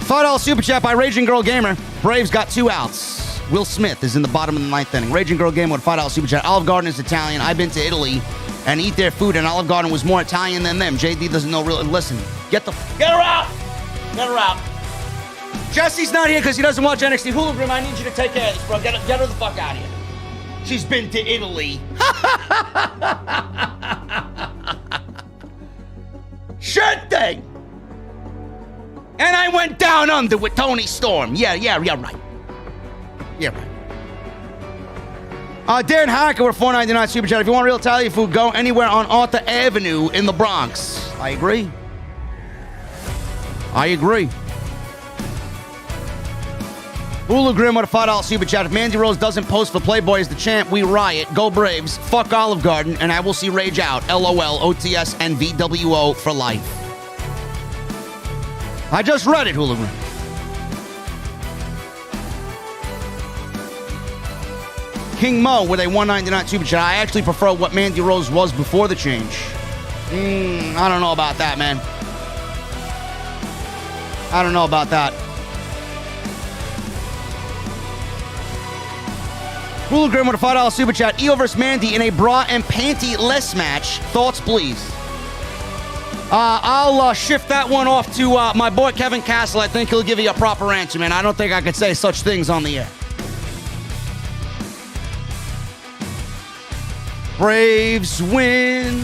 $5 super chat by Raging Girl Gamer. Braves got 2 outs. Will Smith is in the bottom of the 9th inning. Raging Girl Gamer with $5 super chat. Olive Garden is Italian. I've been to Italy and eat their food, and Olive Garden was more Italian than them. JD doesn't know really. Listen, get her out. Get her out. Jesse's not here because he doesn't watch NXT Halloween. I need you to take care of this, bro. Get her the fuck out of here. She's been to Italy. Sure thing. And I went down under with Tony Storm. Yeah, right. Yeah, right. Dan Hacker with $4.99 super chat. If you want real Italian food, go anywhere on Arthur Avenue in the Bronx. I agree. Hula Grim with a $5 super chat. If Mandy Rose doesn't post for Playboy as the champ, we riot. Go Braves. Fuck Olive Garden, and I will see Rage out. LOL, OTS, and VWO for life. I just read it, Hula Grim. King Mo with a $1.99 super chat. I actually prefer what Mandy Rose was before the change. I don't know about that, man. I don't know about that. Hula Grim with a $5 super chat. Io vs. Mandy in a bra and panty-less match. Thoughts, please. I'll shift that one off to my boy Kevin Castle. I think he'll give you a proper answer, man. I don't think I could say such things on the air. Braves win.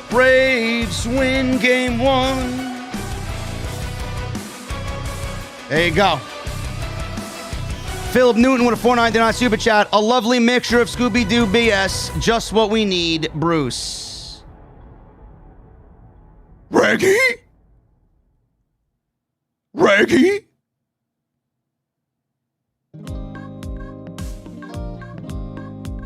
Braves win game 1. There you go. Philip Newton with a $4.99 super chat. A lovely mixture of Scooby-Doo BS. Just what we need, Bruce. Reggie?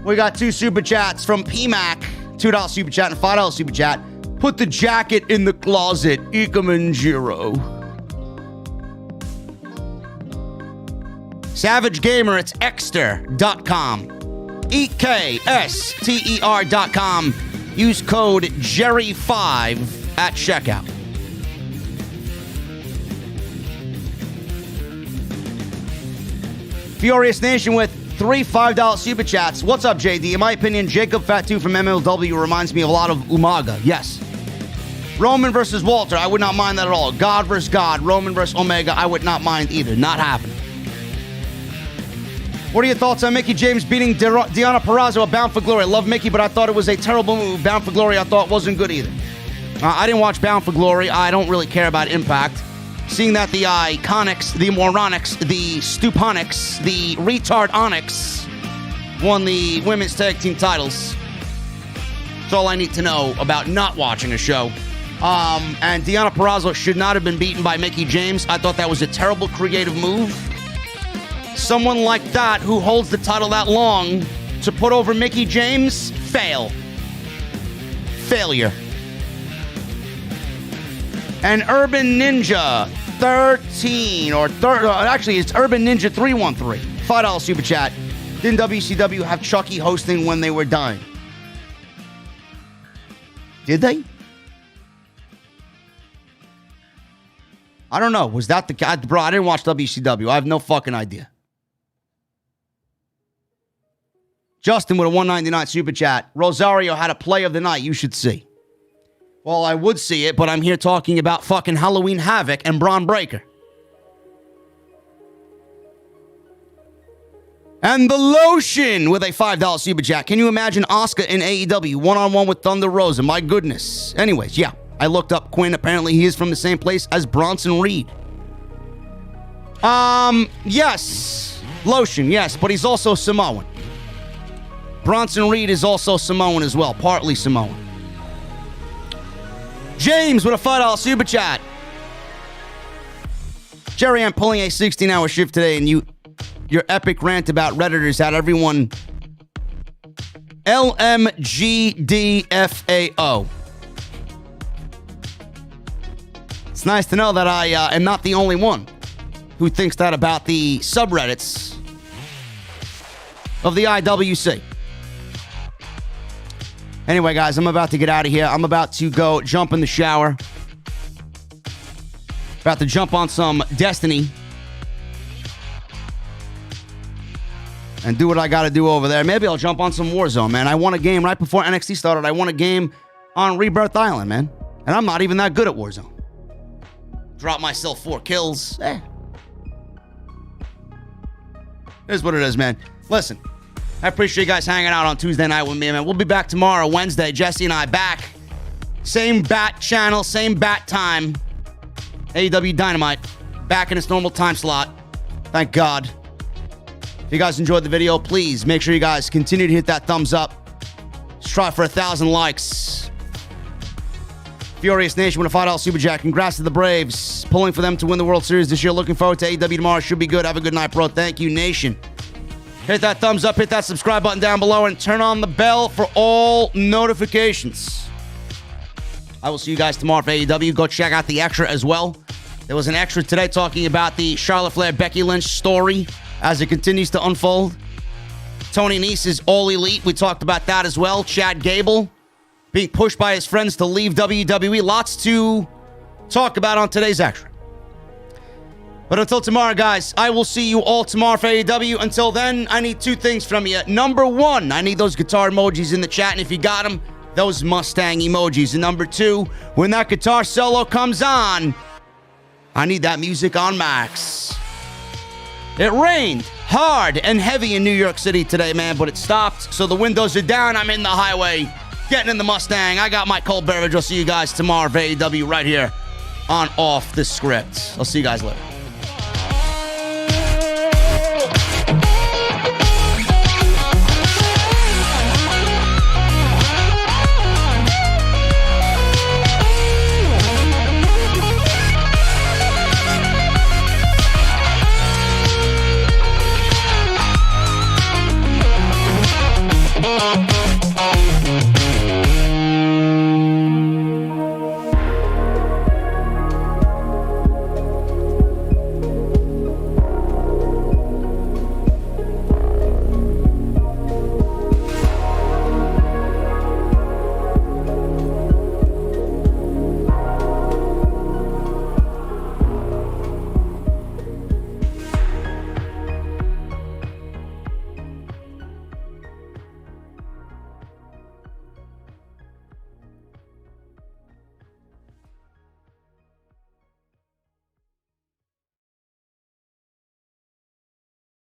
We got 2 super chats from PMAC. $2 super chat and $5 super chat. Put the jacket in the closet. Ikamanjiro. Savage Gamer, it's Ekster.com. EKSTER.com. Use code Jerry5 at checkout. Furious Nation with 3 $5 super chats. What's up, JD? In my opinion, Jacob Fatu from MLW reminds me a lot of Umaga. Yes. Roman versus Walter. I would not mind that at all. God versus God. Roman versus Omega. I would not mind either. Not happening. What are your thoughts on Mickie James beating Deonna Purrazzo at Bound for Glory? I love Mickie, but I thought it was a terrible move. Bound for Glory I thought wasn't good either. I didn't watch Bound for Glory. I don't really care about Impact. Seeing that the Iconics, the Moronics, the Stuponics, the Retard Onyx won the women's tag team titles. That's all I need to know about not watching a show. And Deonna Purrazzo should not have been beaten by Mickie James. I thought that was a terrible creative move. Someone like that who holds the title that long to put over Mickie James, failure. And Urban Ninja 13 or actually it's Urban Ninja 313 $5 super chat. Didn't WCW have Chucky hosting when they were dying? Did they? I don't know. Was that the guy? Bro, I didn't watch WCW. I have no fucking idea. Justin with a $1.99 super chat. Rosario had a play of the night you should see. Well, I would see it, but I'm here talking about fucking Halloween Havoc and Bron Breakker. And the Lotion with a $5 super chat. Can you imagine Asuka in AEW one-on-one with Thunder Rosa? My goodness. Anyways, yeah. I looked up Quinn. Apparently, he is from the same place as Bronson Reed. Yes. Lotion, yes, but he's also Samoan. Bronson Reed is also Samoan as well, partly Samoan. James with a $5 super chat. Jerry, I'm pulling a 16-hour shift today, and your epic rant about Redditors had everyone LMGDFAO. It's nice to know that I am not the only one who thinks that about the subreddits of the IWC. Anyway, guys, I'm about to get out of here. I'm about to go jump in the shower. About to jump on some Destiny. And do what I got to do over there. Maybe I'll jump on some Warzone, man. I won a game right before NXT started. I won a game on Rebirth Island, man. And I'm not even that good at Warzone. Dropped myself 4 kills. Here's what it is, man. Listen. I appreciate you guys hanging out on Tuesday night with me, man. We'll be back tomorrow, Wednesday. Jesse and I back. Same bat channel, same bat time. AEW Dynamite. Back in its normal time slot. Thank God. If you guys enjoyed the video, please make sure you guys continue to hit that thumbs up. Let's try for 1,000 likes. Furious Nation with a $5 super chat. Congrats to the Braves. Pulling for them to win the World Series this year. Looking forward to AEW tomorrow. Should be good. Have a good night, bro. Thank you, Nation. Hit that thumbs up, hit that subscribe button down below, and turn on the bell for all notifications. I will see you guys tomorrow for AEW. Go check out the extra as well. There was an extra today talking about the Charlotte Flair-Becky Lynch story as it continues to unfold. Tony Nese is all elite. We talked about that as well. Chad Gable being pushed by his friends to leave WWE. Lots to talk about on today's extra. But until tomorrow, guys, I will see you all tomorrow for AEW. Until then, I need 2 things from you. Number 1, I need those guitar emojis in the chat. And if you got them, those Mustang emojis. And number 2, when that guitar solo comes on, I need that music on max. It rained hard and heavy in New York City today, man, but it stopped. So the windows are down. I'm in the highway, getting in the Mustang. I got my cold beverage. I'll see you guys tomorrow for AEW right here on Off the Script. I'll see you guys later.